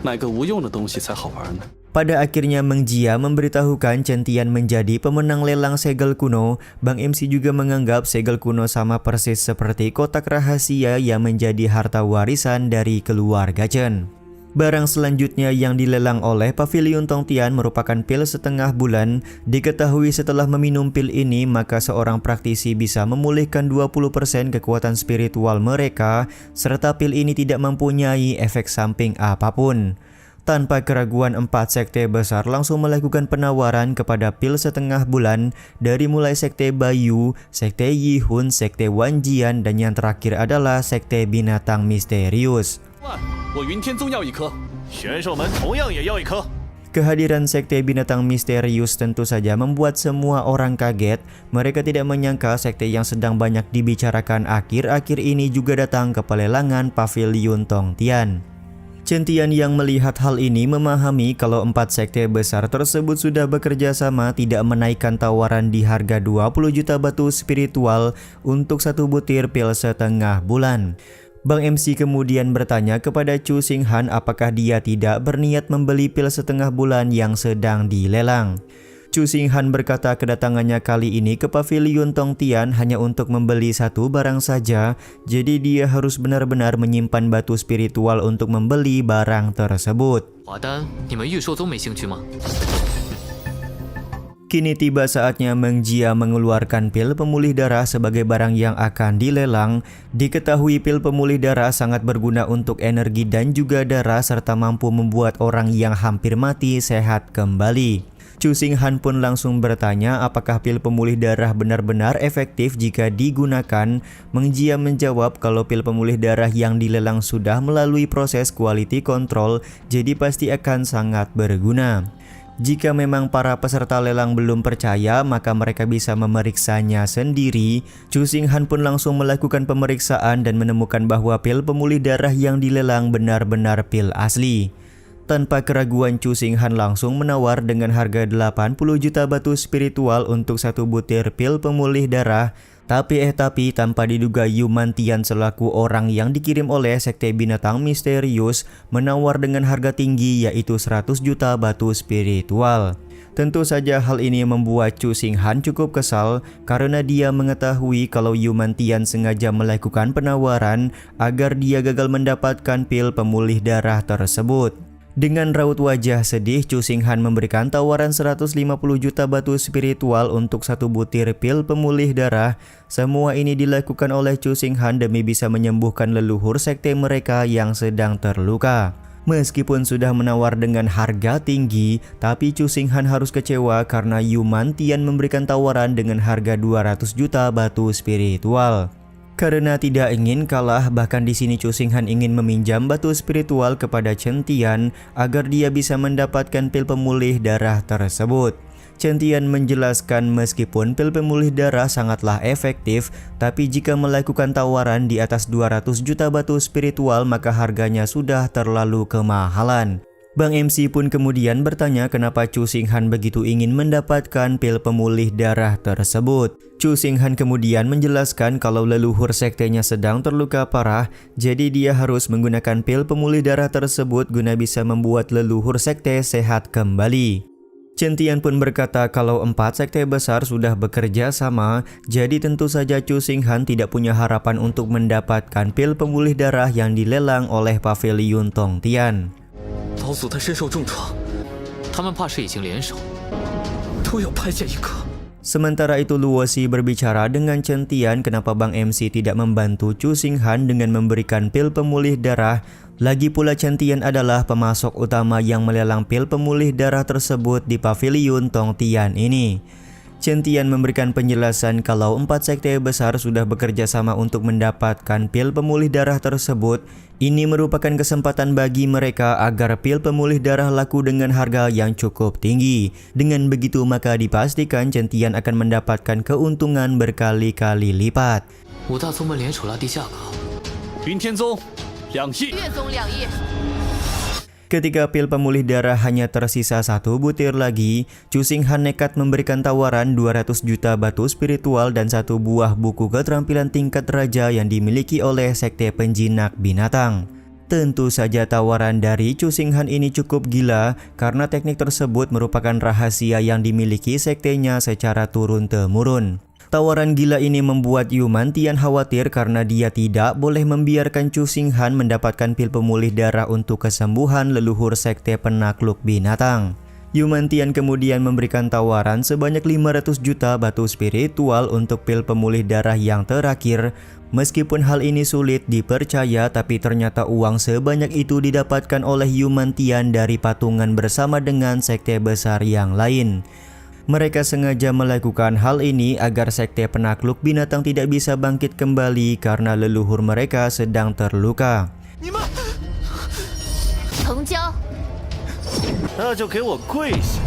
买个无用的东西才好玩呢。 Pada akhirnya Meng Jia memberitahukan Chen Tian menjadi pemenang lelang segel kuno. Bang MC juga menganggap segel kuno sama persis seperti kotak rahasia yang menjadi harta warisan dari keluarga Chen. Barang selanjutnya yang dilelang oleh Pavilion Tongtian merupakan pil setengah bulan. Diketahui setelah meminum pil ini maka seorang praktisi bisa memulihkan 20% kekuatan spiritual mereka, serta pil ini tidak mempunyai efek samping apapun. Tanpa keraguan 4 sekte besar langsung melakukan penawaran kepada pil setengah bulan, dari mulai sekte Bayu, sekte Yihun, sekte Wanjian, dan yang terakhir adalah sekte binatang misterius. 我云天宗要一颗，玄兽门同样也要一颗。 Kehadiran sekte binatang misterius tentu saja membuat semua orang kaget. Mereka tidak menyangka sekte yang sedang banyak dibicarakan akhir-akhir ini juga datang ke pelelangan Pavilion Tongtian. Chen Tian yang melihat hal ini memahami kalau 4 sekte besar tersebut sudah bekerja sama tidak menaikkan tawaran di harga 20 juta batu spiritual untuk satu butir pil setengah bulan. Bang MC kemudian bertanya kepada Chu Xinghan apakah dia tidak berniat membeli pil setengah bulan yang sedang dilelang. Chu Xinghan berkata kedatangannya kali ini ke Pavilion Tongtian hanya untuk membeli satu barang saja, jadi dia harus benar-benar menyimpan batu spiritual untuk membeli barang tersebut. 华丹，你们玉兽宗没兴趣吗？ Kini tiba saatnya Meng Jia mengeluarkan pil pemulih darah sebagai barang yang akan dilelang. Diketahui pil pemulih darah sangat berguna untuk energi dan juga darah serta mampu membuat orang yang hampir mati sehat kembali. Chu Xinghan pun langsung bertanya apakah pil pemulih darah benar-benar efektif jika digunakan. Meng Jia menjawab kalau pil pemulih darah yang dilelang sudah melalui proses quality control, jadi pasti akan sangat berguna. Jika memang para peserta lelang belum percaya, maka mereka bisa memeriksanya sendiri. Chu Xinghan pun langsung melakukan pemeriksaan dan menemukan bahwa pil pemulih darah yang dilelang benar-benar pil asli. Tanpa keraguan Chu Xinghan langsung menawar dengan harga 80 juta batu spiritual untuk satu butir pil pemulih darah. Tapi tanpa diduga Yu Mantian selaku orang yang dikirim oleh sekte binatang misterius menawar dengan harga tinggi yaitu 100 juta batu spiritual. Tentu saja hal ini membuat Chu Xinghan cukup kesal karena dia mengetahui kalau Yumantian sengaja melakukan penawaran agar dia gagal mendapatkan pil pemulih darah tersebut. Dengan raut wajah sedih, Chu Xinghan memberikan tawaran 150 juta batu spiritual untuk satu butir pil pemulih darah. Semua ini dilakukan oleh Chu Xinghan demi bisa menyembuhkan leluhur sekte mereka yang sedang terluka. Meskipun sudah menawar dengan harga tinggi, tapi Chu Xinghan harus kecewa karena Yumantian memberikan tawaran dengan harga 200 juta batu spiritual. Karena tidak ingin kalah, bahkan di sini Chu Xinghan ingin meminjam batu spiritual kepada Chen Tian agar dia bisa mendapatkan pil pemulih darah tersebut. Chen Tian menjelaskan meskipun pil pemulih darah sangatlah efektif, tapi jika melakukan tawaran di atas 200 juta batu spiritual maka harganya sudah terlalu kemahalan. Bang MC pun kemudian bertanya kenapa Chu Xinghan begitu ingin mendapatkan pil pemulih darah tersebut. Chu Xinghan kemudian menjelaskan kalau leluhur sektenya sedang terluka parah, jadi dia harus menggunakan pil pemulih darah tersebut guna bisa membuat leluhur sekte sehat kembali. Chen Tian pun berkata kalau 4 sekte besar sudah bekerja sama, jadi tentu saja Chu Xinghan tidak punya harapan untuk mendapatkan pil pemulih darah yang dilelang oleh Pavilion Tongtian. 岛祖他身受重创，他们怕是已经联手，都要派下一个。 Sementara itu Luo Xi berbicara dengan Chen Tian kenapa Bang MC tidak membantu Chu Xinghan dengan memberikan pil pemulih darah. Lagi pula Chen Tian adalah pemasok utama yang melelang pil pemulih darah tersebut di Pavilion Tongtian ini. Chen Tian memberikan penjelasan kalau 4 sekte besar sudah bekerja sama untuk mendapatkan pil pemulih darah tersebut. Ini merupakan kesempatan bagi mereka agar pil pemulih darah laku dengan harga yang cukup tinggi. Dengan begitu maka dipastikan Chen Tian akan mendapatkan keuntungan berkali-kali lipat. 五大宗门联手拉低价格，云天宗2亿，岳宗2亿。 Ketika pil pemulih darah hanya tersisa 1 butir lagi, Chu Xinghan nekat memberikan tawaran 200 juta batu spiritual dan 1 buah buku keterampilan tingkat raja yang dimiliki oleh sekte penjinak binatang. Tentu saja tawaran dari Chu Xinghan ini cukup gila karena teknik tersebut merupakan rahasia yang dimiliki sektenya secara turun-temurun. Tawaran gila ini membuat Yumantian khawatir karena dia tidak boleh membiarkan Chu Xinghan mendapatkan pil pemulih darah untuk kesembuhan leluhur sekte penakluk binatang. Yumantian kemudian memberikan tawaran sebanyak 500 juta batu spiritual untuk pil pemulih darah yang terakhir. Meskipun hal ini sulit dipercaya, tapi ternyata uang sebanyak itu didapatkan oleh Yumantian dari patungan bersama dengan sekte besar yang lain. Mereka sengaja melakukan hal ini agar sekte penakluk binatang tidak bisa bangkit kembali karena leluhur mereka sedang terluka. 藤椒， 那就给我跪下！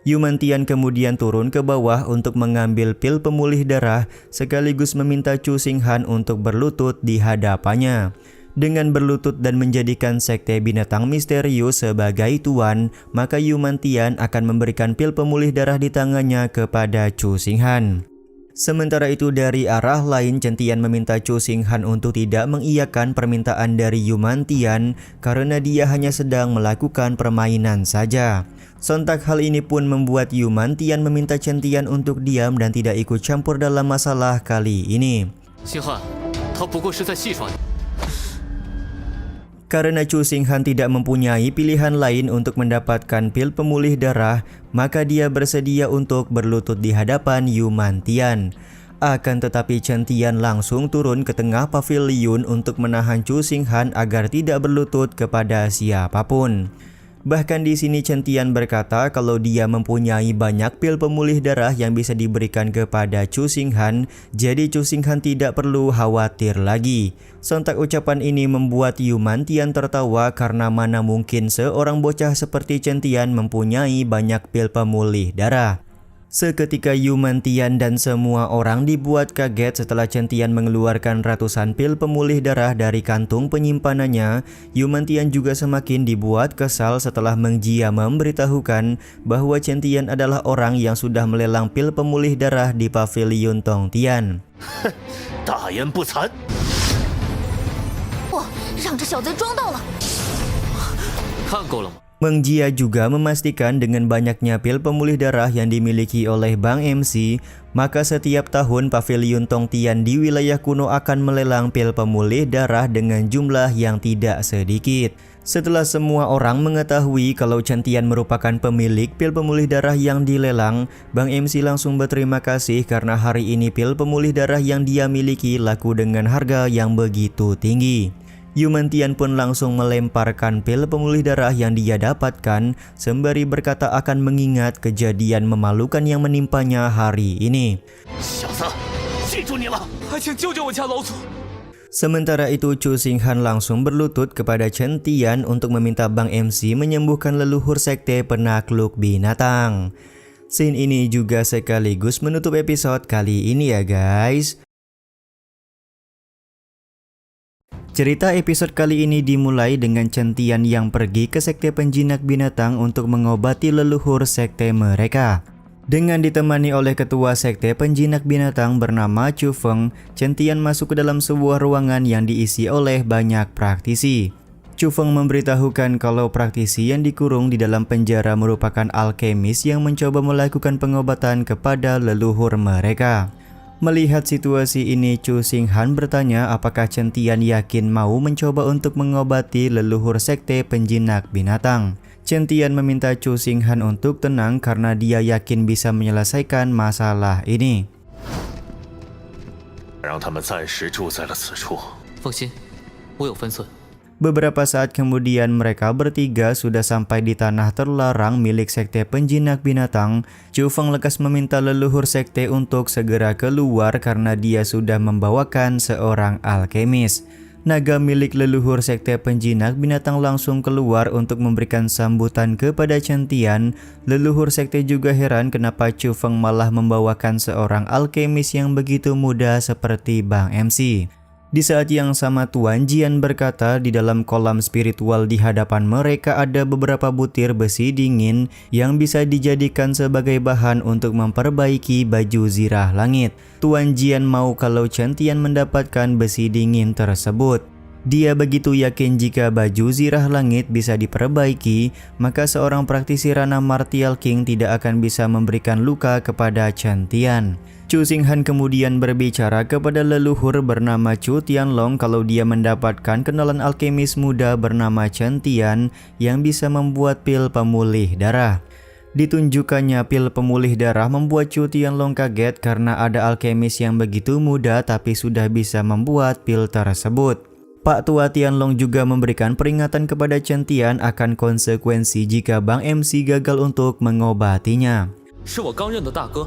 Yumantian kemudian turun ke bawah untuk mengambil pil pemulih darah sekaligus meminta Chu Xinghan untuk berlutut di hadapannya. Dengan berlutut dan menjadikan sekte binatang misterius sebagai tuan, maka Yumantian akan memberikan pil pemulih darah di tangannya kepada Chu Xinghan. Sementara itu dari arah lain, Chen Tian meminta Chu Xinghan untuk tidak mengiyakan permintaan dari Yumantian karena dia hanya sedang melakukan permainan saja. Sontak hal ini pun membuat Yumantian meminta Chen Tian untuk diam dan tidak ikut campur dalam masalah kali ini. 星汉，他不过是在戏耍你。 Karena Chu Xinghan tidak mempunyai pilihan lain untuk mendapatkan pil pemulih darah, maka dia bersedia untuk berlutut di hadapan Yumantian. Akan tetapi Chen Tian langsung turun ke tengah pavilion untuk menahan Chu Xinghan agar tidak berlutut kepada siapapun. Bahkan di sini Chen Tian berkata kalau dia mempunyai banyak pil pemulih darah yang bisa diberikan kepada Chu Xinghan, jadi Chu Xinghan tidak perlu khawatir lagi. Sontak ucapan ini membuat Yumantian tertawa karena mana mungkin seorang bocah seperti Chen Tian mempunyai banyak pil pemulih darah. Seketika Yumantian dan semua orang dibuat kaget setelah Chen Tian mengeluarkan ratusan pil pemulih darah dari kantung penyimpanannya. Yumantian juga semakin dibuat kesal setelah Meng Jia memberitahukan bahwa Chen Tian adalah orang yang sudah melelang pil pemulih darah di Pavilion Tongtian. 大言不惭！ 哇，让这小贼装到了！ 看够了吗？ Meng Jia juga memastikan dengan banyaknya pil pemulih darah yang dimiliki oleh Bang MC, maka setiap tahun Paviliun Tongtian di wilayah kuno akan melelang pil pemulih darah dengan jumlah yang tidak sedikit. Setelah semua orang mengetahui kalau Chen Tian merupakan pemilik pil pemulih darah yang dilelang, Bang MC langsung berterima kasih karena hari ini pil pemulih darah yang dia miliki laku dengan harga yang begitu tinggi. Yumen Tian pun langsung melemparkan pil pemulih darah yang dia dapatkan sembari berkata akan mengingat kejadian memalukan yang menimpanya hari ini. Sementara itu Chu Xinghan langsung berlutut kepada Chen Tian untuk meminta Bang MC menyembuhkan leluhur sekte penakluk binatang. Scene ini juga sekaligus menutup episode kali ini ya guys. Cerita episode kali ini dimulai dengan Chen Tian yang pergi ke sekte penjinak binatang untuk mengobati leluhur sekte mereka. Dengan ditemani oleh ketua sekte penjinak binatang bernama Chu Feng, Chen Tian masuk ke dalam sebuah ruangan yang diisi oleh banyak praktisi. Chu Feng memberitahukan kalau praktisi yang dikurung di dalam penjara merupakan alkemis yang mencoba melakukan pengobatan kepada leluhur mereka. Melihat situasi ini, Chu Xinghan bertanya apakah Chen Tian yakin mau mencoba untuk mengobati leluhur sekte penjinak binatang. Chen Tian meminta Chu Xinghan untuk tenang karena dia yakin bisa menyelesaikan masalah ini. 让他们暂时住在了此处。放心，我有分寸。 Beberapa saat kemudian mereka bertiga sudah sampai di tanah terlarang milik sekte penjinak binatang. Chu Feng lekas meminta leluhur sekte untuk segera keluar karena dia sudah membawakan seorang alkemis. Naga milik leluhur sekte penjinak binatang langsung keluar untuk memberikan sambutan kepada Chen Tian. Leluhur sekte juga heran kenapa Chu Feng malah membawakan seorang alkemis yang begitu muda seperti Bang MC. Di saat yang sama Tuan Jian berkata di dalam kolam spiritual di hadapan mereka ada beberapa butir besi dingin yang bisa dijadikan sebagai bahan untuk memperbaiki baju zirah langit. Tuan Jian mau kalau Chen Tian mendapatkan besi dingin tersebut. Dia begitu yakin jika baju zirah langit bisa diperbaiki, maka seorang praktisi ranah Martial King tidak akan bisa memberikan luka kepada Chen Tian. Chu Xinghan kemudian berbicara kepada leluhur bernama Chu Tianlong kalau dia mendapatkan kenalan alkemis muda bernama Chen Tian yang bisa membuat pil pemulih darah. Ditunjukkannya pil pemulih darah membuat Chu Tianlong kaget karena ada alkemis yang begitu muda tapi sudah bisa membuat pil tersebut. Pak Tua Tianlong juga memberikan peringatan kepada Chen Tian akan konsekuensi jika Bang MC gagal untuk mengobatinya. 是我刚认的大哥。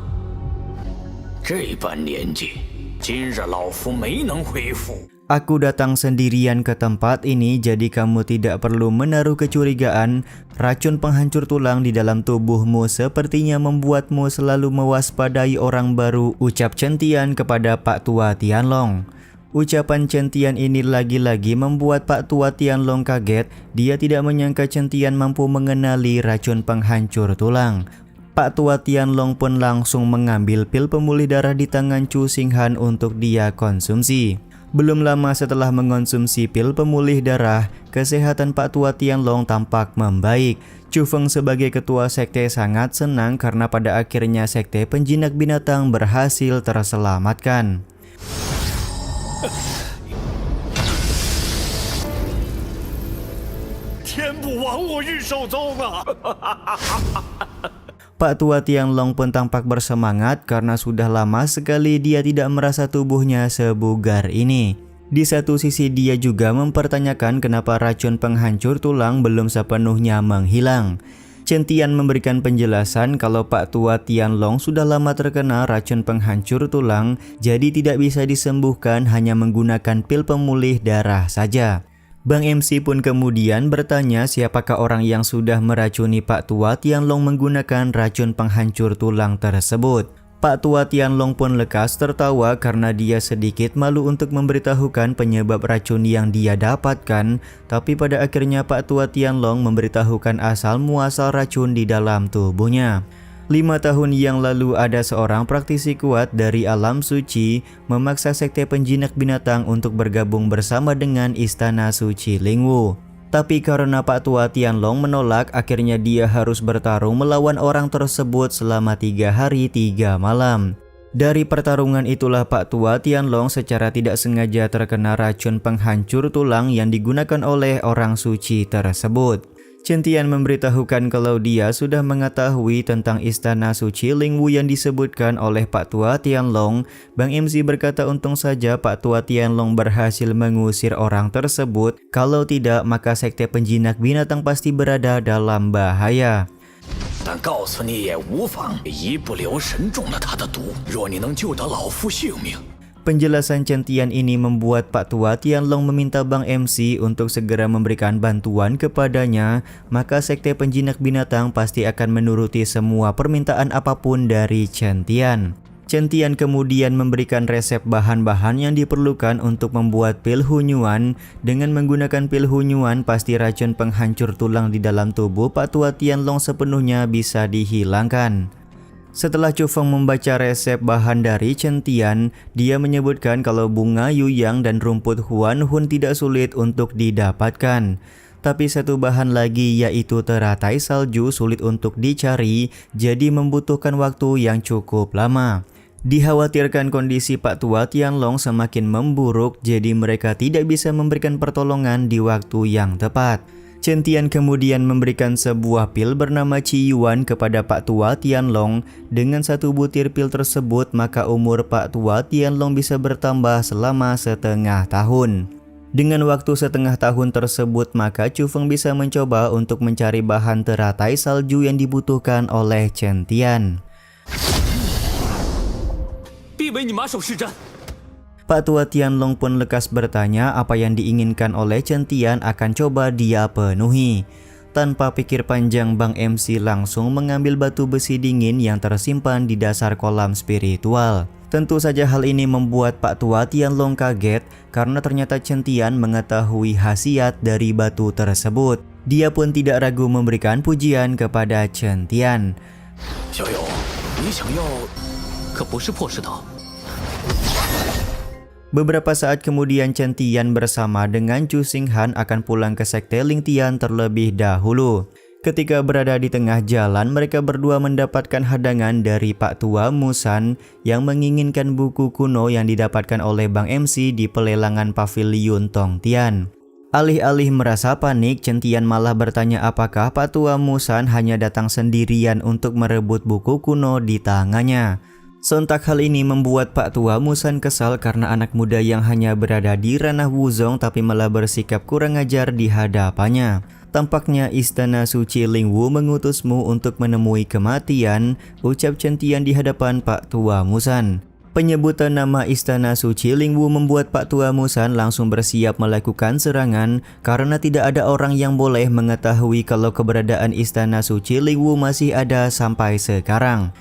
这般年纪，今日老夫没能恢复。 Aku datang sendirian ke tempat ini jadi kamu tidak perlu menaruh kecurigaan. Racun penghancur tulang di dalam tubuhmu sepertinya membuatmu selalu mewaspadai orang baru, ucap Chen Tian kepada Pak Tua Tianlong. Ucapan Chen Tian ini lagi-lagi membuat Pak Tua Tianlong kaget. Dia tidak menyangka Chen Tian mampu mengenali racun penghancur tulang. Pak Tua Tianlong pun langsung mengambil pil pemulih darah di tangan Chu Xinghan untuk dia konsumsi. Belum lama setelah mengonsumsi pil pemulih darah, kesehatan Pak Tua Tianlong tampak membaik. Chu Feng sebagai ketua sekte sangat senang karena pada akhirnya sekte penjinak binatang berhasil terselamatkan. Pak Tua Tianlong pun tampak bersemangat karena sudah lama sekali dia tidak merasa tubuhnya sebugar ini. Di satu sisi dia juga mempertanyakan kenapa racun penghancur tulang belum sepenuhnya menghilang. Chen Tian memberikan penjelasan kalau Pak Tua Tianlong sudah lama terkena racun penghancur tulang, jadi tidak bisa disembuhkan hanya menggunakan pil pemulih darah saja. Bang MC pun kemudian bertanya siapakah orang yang sudah meracuni Pak Tua Tianlong menggunakan racun penghancur tulang tersebut. Pak Tua Tianlong pun lekas tertawa karena dia sedikit malu untuk memberitahukan penyebab racun yang dia dapatkan, tapi pada akhirnya Pak Tua Tianlong memberitahukan asal muasal racun di dalam tubuhnya. 5 tahun yang lalu ada seorang praktisi kuat dari alam suci memaksa sekte penjinak binatang untuk bergabung bersama dengan istana suci Lingwu. Tapi karena Pak Tua Tianlong menolak, akhirnya dia harus bertarung melawan orang tersebut selama 3 hari 3 malam. Dari pertarungan itulah Pak Tua Tianlong secara tidak sengaja terkena racun penghancur tulang yang digunakan oleh orang suci tersebut. Chen Tian memberitahukan kalau dia sudah mengetahui tentang istana suci Lingwu yang disebutkan oleh Pak Tua Tianlong. Bang MC berkata untung saja Pak Tua Tianlong berhasil mengusir orang tersebut. Kalau tidak, maka sekte penjinak binatang pasti berada dalam bahaya. 但告诉你也无妨，一不留神中了他的毒。若你能救得老夫性命， Penjelasan Chen Tian ini membuat Pak Tua Tianlong meminta Bang MC untuk segera memberikan bantuan kepadanya, maka sekte penjinak binatang pasti akan menuruti semua permintaan apapun dari Chen Tian. Chen Tian kemudian memberikan resep bahan-bahan yang diperlukan untuk membuat pil hunyuan. Dengan menggunakan pil hunyuan, pasti racun penghancur tulang di dalam tubuh Pak Tua Tianlong sepenuhnya bisa dihilangkan. Setelah Chu Feng membaca resep bahan dari Chen Tian, dia menyebutkan kalau bunga Yuyang dan rumput Huan Hun tidak sulit untuk didapatkan. Tapi satu bahan lagi yaitu teratai salju sulit untuk dicari, jadi membutuhkan waktu yang cukup lama. Dikhawatirkan kondisi Pak Tua Tianlong semakin memburuk, jadi mereka tidak bisa memberikan pertolongan di waktu yang tepat. Chen Tian kemudian memberikan sebuah pil bernama Qi Yuan kepada Pak Tua Tianlong. Dengan satu butir pil tersebut, maka umur Pak Tua Tianlong bisa bertambah selama setengah tahun. Dengan waktu setengah tahun tersebut, maka Chu Feng bisa mencoba untuk mencari bahan teratai salju yang dibutuhkan oleh Chen Tian. 必为你马首是瞻。 Pak Tua Tianlong pun lekas bertanya apa yang diinginkan oleh Chen Tian akan coba dia penuhi. Tanpa pikir panjang, Bang MC langsung mengambil batu besi dingin yang tersimpan di dasar kolam spiritual. Tentu saja hal ini membuat Pak Tua Tianlong kaget karena ternyata Chen Tian mengetahui khasiat dari batu tersebut. Dia pun tidak ragu memberikan pujian kepada Chen Tian. 小友，你想要？ 可不是破石岛。 Beberapa saat kemudian Chen Tian bersama dengan Chu Xinghan akan pulang ke sekte Ling Tian terlebih dahulu. Ketika berada di tengah jalan, mereka berdua mendapatkan hadangan dari Pak Tua Musan yang menginginkan buku kuno yang didapatkan oleh Bang MC di pelelangan pavilion Tong Tian. Alih-alih merasa panik, Chen Tian malah bertanya apakah Pak Tua Musan hanya datang sendirian untuk merebut buku kuno di tangannya. Sontak hal ini membuat Pak Tua Musan kesal karena anak muda yang hanya berada di ranah Wuzong tapi malah bersikap kurang ajar di hadapannya. Tampaknya istana suci Lingwu mengutusmu untuk menemui kematian, ucap Chen Tian di hadapan Pak Tua Musan. Penyebutan nama istana suci Lingwu membuat Pak Tua Musan langsung bersiap melakukan serangan karena tidak ada orang yang boleh mengetahui kalau keberadaan istana suci Lingwu masih ada sampai sekarang.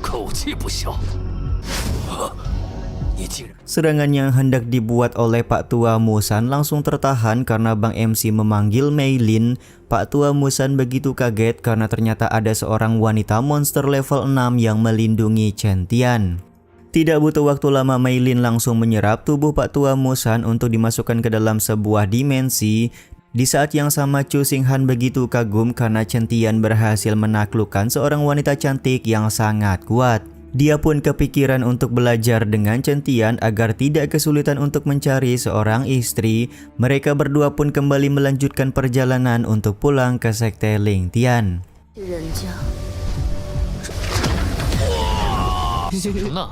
口气不小。你竟然 Serangan yang hendak dibuat oleh Pak Tua Musan langsung tertahan karena Bang MC memanggil Mei Lin. Pak Tua Musan begitu kaget karena ternyata ada seorang wanita monster level 6 yang melindungi Chen Tian. Tidak butuh waktu lama, Mei Lin langsung menyerap tubuh Pak Tua Musan untuk dimasukkan ke dalam sebuah dimensi. Di saat yang sama, Chu Xinghan begitu kagum karena Chen Tian berhasil menaklukkan seorang wanita cantik yang sangat kuat. Dia pun kepikiran untuk belajar dengan Chen Tian agar tidak kesulitan untuk mencari seorang istri. Mereka berdua pun kembali melanjutkan perjalanan untuk pulang ke sekte Ling Tian. 人家 什么呢？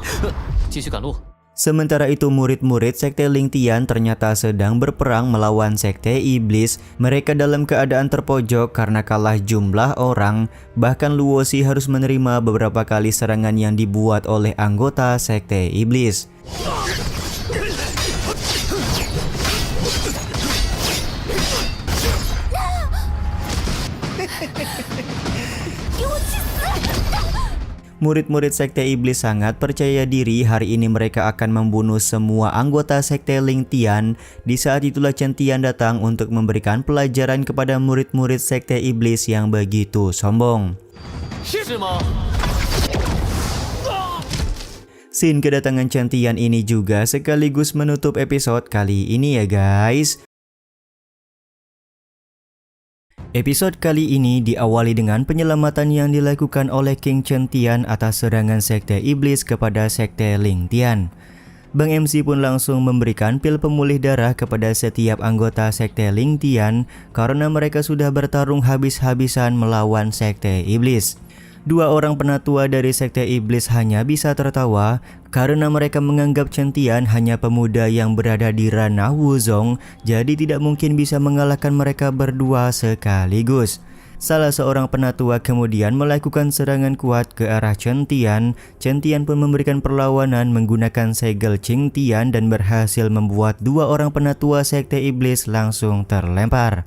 继续赶路。 Sementara itu murid-murid sekte Ling Tian ternyata sedang berperang melawan sekte iblis. Mereka dalam keadaan terpojok karena kalah jumlah orang. Bahkan Luo Xi harus menerima beberapa kali serangan yang dibuat oleh anggota sekte iblis. Murid-murid sekte iblis sangat percaya diri hari ini mereka akan membunuh semua anggota sekte Ling Tian. Di saat itulah Chen Tian datang untuk memberikan pelajaran kepada murid-murid sekte iblis yang begitu sombong. Scene kedatangan Chen Tian ini juga sekaligus menutup episode kali ini ya guys. Episod kali ini diawali dengan penyelamatan yang dilakukan oleh King Chen Tian atas serangan Sekte Iblis kepada Sekte Ling Tian. Bang MC pun langsung memberikan pil pemulih darah kepada setiap anggota Sekte Ling Tian karena mereka sudah bertarung habis-habisan melawan Sekte Iblis. Dua orang penatua dari Sekte Iblis hanya bisa tertawa karena mereka menganggap Chen Tian hanya pemuda yang berada di ranah Wuzong, jadi tidak mungkin bisa mengalahkan mereka berdua sekaligus. Salah seorang penatua kemudian melakukan serangan kuat ke arah Chen Tian. Chen Tian pun memberikan perlawanan menggunakan segel Qing Tian dan berhasil membuat dua orang penatua Sekte Iblis langsung terlempar.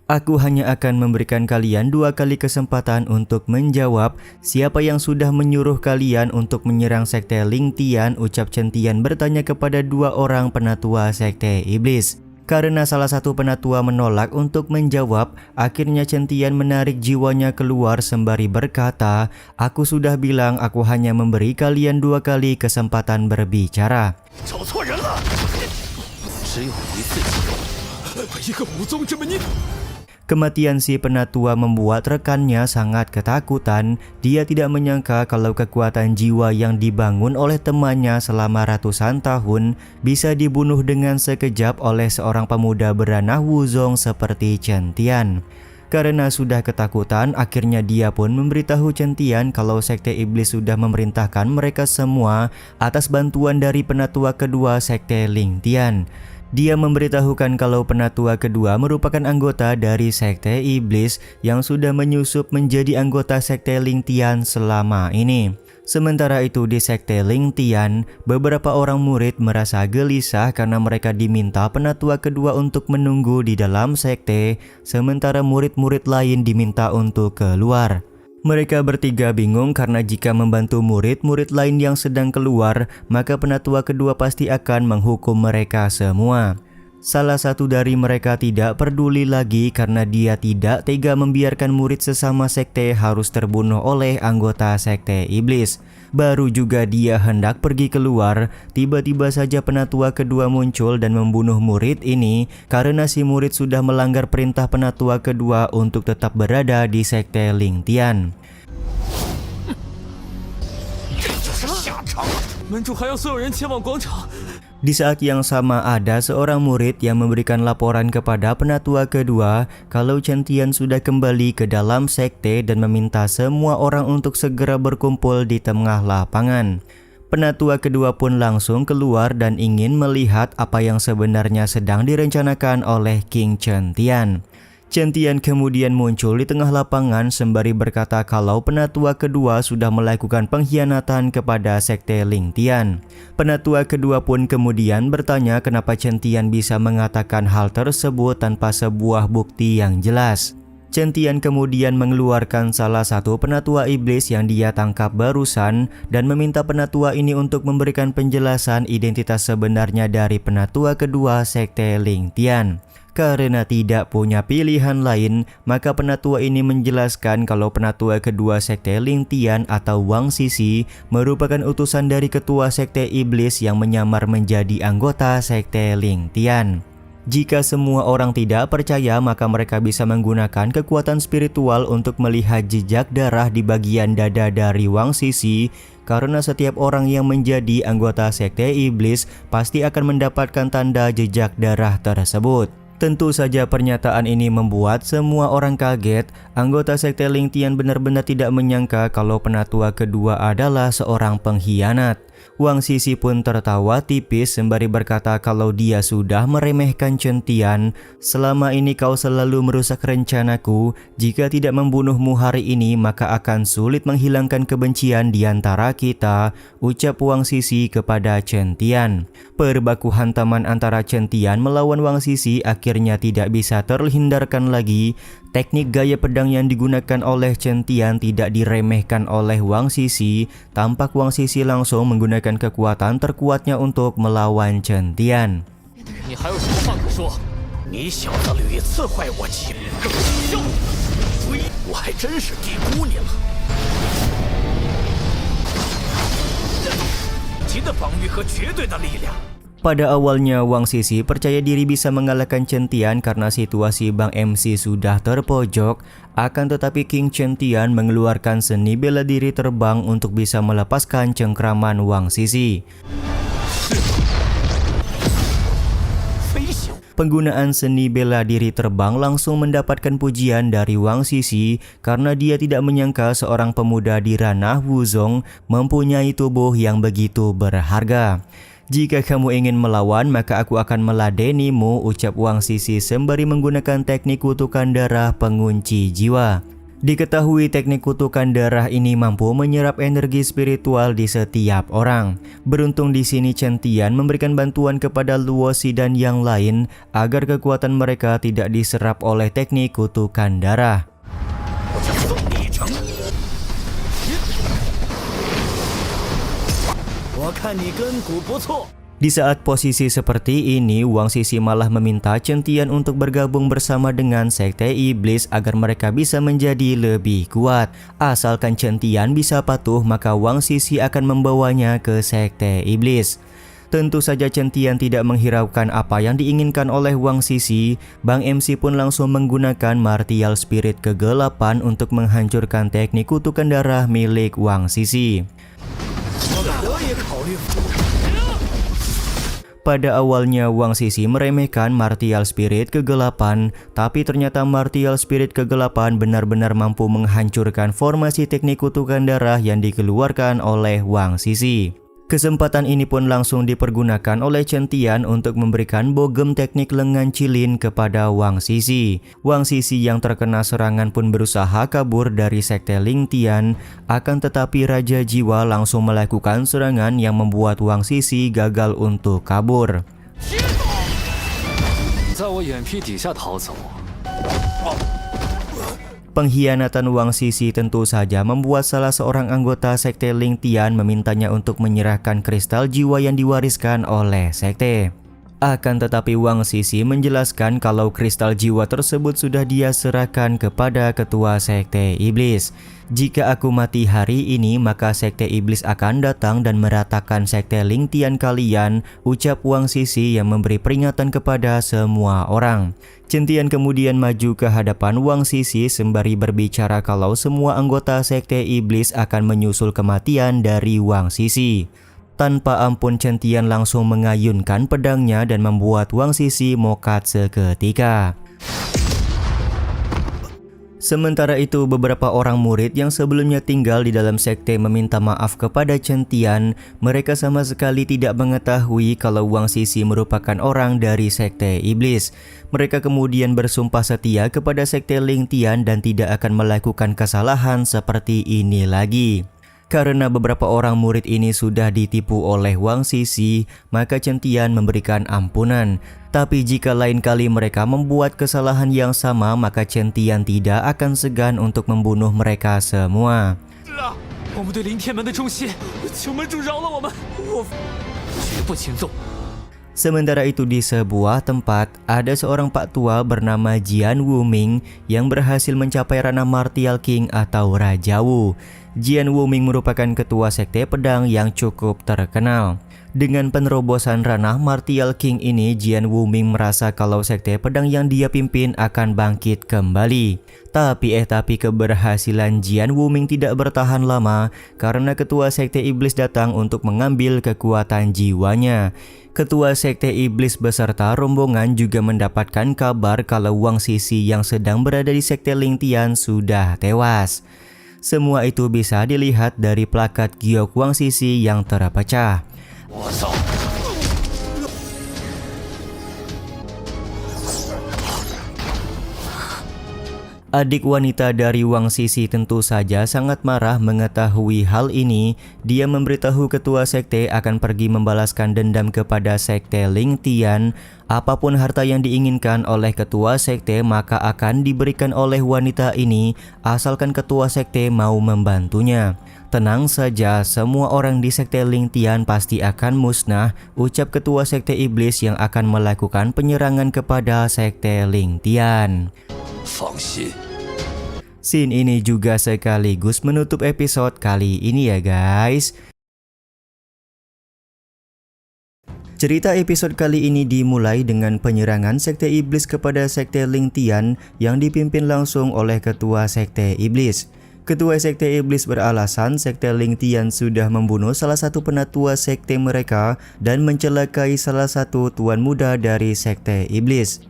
Aku hanya akan memberikan kalian 2 kali kesempatan untuk menjawab. Siapa yang sudah menyuruh kalian untuk menyerang Sekte Ling Tian? Ucap Chen Tian bertanya kepada 2 orang penatua Sekte Iblis. Karena salah satu penatua menolak untuk menjawab, akhirnya Chen Tian menarik jiwanya keluar sembari berkata, "Aku sudah bilang aku hanya memberi kalian 2 kali kesempatan berbicara." Kematian si penatua membuat rekannya sangat ketakutan. Dia tidak menyangka kalau kekuatan jiwa yang dibangun oleh temannya selama ratusan tahun bisa dibunuh dengan sekejap oleh seorang pemuda beranah Wuzong seperti Chen Tian. Karena sudah ketakutan, akhirnya dia pun memberitahu Chen Tian kalau Sekte Iblis sudah memerintahkan mereka semua atas bantuan dari penatua kedua Sekte Ling Tian. Dia memberitahukan kalau penatua kedua merupakan anggota dari Sekte Iblis yang sudah menyusup menjadi anggota Sekte Ling Tian selama ini. Sementara itu di Sekte Ling Tian, beberapa orang murid merasa gelisah karena mereka diminta penatua kedua untuk menunggu di dalam sekte, sementara murid-murid lain diminta untuk keluar. Mereka bertiga bingung karena jika membantu murid-murid lain yang sedang keluar, maka penatua kedua pasti akan menghukum mereka semua. Salah satu dari mereka tidak peduli lagi karena dia tidak tega membiarkan murid sesama sekte harus terbunuh oleh anggota Sekte Iblis. Baru juga dia hendak pergi keluar, tiba-tiba saja penatua kedua muncul dan membunuh murid ini karena si murid sudah melanggar perintah penatua kedua untuk tetap berada di Sekte Ling Tian. Di saat yang sama ada seorang murid yang memberikan laporan kepada penatua kedua kalau Chen Tian sudah kembali ke dalam sekte dan meminta semua orang untuk segera berkumpul di tengah lapangan. Penatua kedua pun langsung keluar dan ingin melihat apa yang sebenarnya sedang direncanakan oleh King Chen Tian. Chen Tian kemudian muncul di tengah lapangan sembari berkata kalau penatua kedua sudah melakukan pengkhianatan kepada Sekte Ling Tian. Penatua kedua pun kemudian bertanya kenapa Chen Tian bisa mengatakan hal tersebut tanpa sebuah bukti yang jelas. Chen Tian kemudian mengeluarkan salah satu penatua iblis yang dia tangkap barusan dan meminta penatua ini untuk memberikan penjelasan identitas sebenarnya dari penatua kedua Sekte Ling Tian. Karena tidak punya pilihan lain, maka penatua ini menjelaskan kalau penatua kedua Sekte Ling Tian atau Wang Sisi merupakan utusan dari ketua Sekte Iblis yang menyamar menjadi anggota Sekte Ling Tian. Jika semua orang tidak percaya, maka mereka bisa menggunakan kekuatan spiritual untuk melihat jejak darah di bagian dada dari Wang Sisi. Karena setiap orang yang menjadi anggota Sekte Iblis pasti akan mendapatkan tanda jejak darah tersebut. Tentu saja pernyataan ini membuat semua orang kaget. Anggota Sekte Ling Tian benar-benar tidak menyangka kalau penatua kedua adalah seorang pengkhianat. Wang Sisi pun tertawa tipis sembari berkata kalau dia sudah meremehkan Chen Tian. Selama ini kau selalu merusak rencanaku. Jika tidak membunuhmu hari ini maka akan sulit menghilangkan kebencian di antara kita, ucap Wang Sisi kepada Chen Tian. Perbaku hantaman antara Chen Tian melawan Wang Sisi akhirnya tidak bisa terhindarkan lagi. Teknik gaya pedang yang digunakan oleh Chen Tian tidak diremehkan oleh Wang Sisi. Tampak Wang Sisi langsung menggunakan kekuatan terkuatnya untuk melawan Chen Tian. Pada awalnya Wang Sisi percaya diri bisa mengalahkan Chen Tian karena situasi Bang MC sudah terpojok. Akan tetapi King Chen Tian mengeluarkan seni bela diri terbang untuk bisa melepaskan cengkraman Wang Sisi. Penggunaan seni bela diri terbang langsung mendapatkan pujian dari Wang Sisi karena dia tidak menyangka seorang pemuda di ranah Wuzong mempunyai tubuh yang begitu berharga. Jika kamu ingin melawan, maka aku akan meladenimu, ucap Wang Sisi sembari menggunakan teknik kutukan darah pengunci jiwa. Diketahui teknik kutukan darah ini mampu menyerap energi spiritual di setiap orang. Beruntung di sini Chen Tian memberikan bantuan kepada Luo Si dan yang lain agar kekuatan mereka tidak diserap oleh teknik kutukan darah. Di saat posisi seperti ini, Wang Sisi malah meminta Chen Tian untuk bergabung bersama dengan Sekte Iblis agar mereka bisa menjadi lebih kuat. Asalkan Chen Tian bisa patuh, maka Wang Sisi akan membawanya ke Sekte Iblis. Tentu saja Chen Tian tidak menghiraukan apa yang diinginkan oleh Wang Sisi. Bang MC pun langsung menggunakan Martial Spirit kegelapan untuk menghancurkan teknik kutukan darah milik Wang Sisi. Pada awalnya Wang Sisi meremehkan Martial Spirit kegelapan, tapi ternyata Martial Spirit kegelapan benar-benar mampu menghancurkan formasi teknik kutukan darah yang dikeluarkan oleh Wang Sisi. Kesempatan ini pun langsung dipergunakan oleh Chen Tian untuk memberikan bogem teknik lengan cilin kepada Wang Sisi. Wang Sisi yang terkena serangan pun berusaha kabur dari Sekte Ling Tian, akan tetapi Raja Jiwa langsung melakukan serangan yang membuat Wang Sisi gagal untuk kabur. Pengkhianatan Wang Sisi tentu saja membuat salah seorang anggota Sekte Ling Tian memintanya untuk menyerahkan kristal jiwa yang diwariskan oleh sekte. Akan tetapi Wang Sisi menjelaskan kalau kristal jiwa tersebut sudah dia serahkan kepada ketua Sekte Iblis. Jika aku mati hari ini, maka Sekte Iblis akan datang dan meratakan Sekte Ling Tian kalian, ucap Wang Sisi yang memberi peringatan kepada semua orang. Chen Tian kemudian maju ke hadapan Wang Sisi sembari berbicara kalau semua anggota Sekte Iblis akan menyusul kematian dari Wang Sisi. Tanpa ampun Chen Tian langsung mengayunkan pedangnya dan membuat Wang Sisi mokat seketika. Sementara itu beberapa orang murid yang sebelumnya tinggal di dalam sekte meminta maaf kepada Chen Tian. Mereka sama sekali tidak mengetahui kalau Wang Sisi merupakan orang dari Sekte Iblis. Mereka kemudian bersumpah setia kepada Sekte Ling Tian dan tidak akan melakukan kesalahan seperti ini lagi. Karena beberapa orang murid ini sudah ditipu oleh Wang Sisi, maka Chen Tian memberikan ampunan. Tapi jika lain kali mereka membuat kesalahan yang sama, maka Chen Tian tidak akan segan untuk membunuh mereka semua. Sementara itu di sebuah tempat, ada seorang pak tua bernama Jian Wuming yang berhasil mencapai ranah Martial King atau Raja Wu. Jian Wuming merupakan ketua sekte pedang yang cukup terkenal. Dengan penerobosan ranah Martial King ini, Jian Wuming merasa kalau sekte pedang yang dia pimpin akan bangkit kembali. Tapi keberhasilan Jian Wuming tidak bertahan lama karena ketua sekte iblis datang untuk mengambil kekuatan jiwanya. Ketua sekte iblis beserta rombongan juga mendapatkan kabar kalau Wang Sisi yang sedang berada di sekte Ling Tian sudah tewas. Semua itu bisa dilihat dari plakat giok Wang Sisi yang terpecah. Adik wanita dari Wang Sisi tentu saja sangat marah mengetahui hal ini. Dia memberitahu ketua sekte akan pergi membalaskan dendam kepada sekte Ling Tian. Apapun harta yang diinginkan oleh ketua sekte maka akan diberikan oleh wanita ini asalkan ketua sekte mau membantunya. Tenang saja, semua orang di sekte Ling Tian pasti akan musnah, ucap ketua sekte iblis yang akan melakukan penyerangan kepada sekte Ling Tian. Scene ini juga sekaligus menutup episode kali ini ya guys. Cerita episode kali ini dimulai dengan penyerangan Sekte Iblis kepada Sekte Ling Tian yang dipimpin langsung oleh Ketua Sekte Iblis. Ketua Sekte Iblis beralasan Sekte Ling Tian sudah membunuh salah satu penatua sekte mereka dan mencelakai salah satu tuan muda dari Sekte Iblis.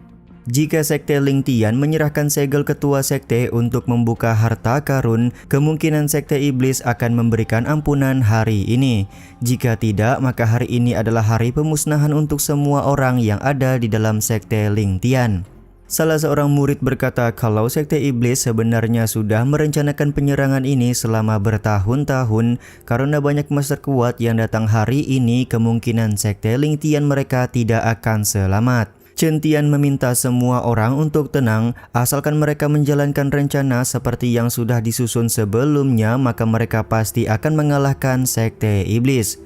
Jika Sekte Ling Tian menyerahkan segel ketua sekte untuk membuka harta karun, kemungkinan Sekte Iblis akan memberikan ampunan hari ini. Jika tidak, maka hari ini adalah hari pemusnahan untuk semua orang yang ada di dalam Sekte Ling Tian. Salah seorang murid berkata kalau Sekte Iblis sebenarnya sudah merencanakan penyerangan ini selama bertahun-tahun karena banyak master kuat yang datang hari ini, kemungkinan Sekte Ling Tian mereka tidak akan selamat. Chen Tian meminta semua orang untuk tenang, asalkan mereka menjalankan rencana seperti yang sudah disusun sebelumnya, maka mereka pasti akan mengalahkan Sekte Iblis.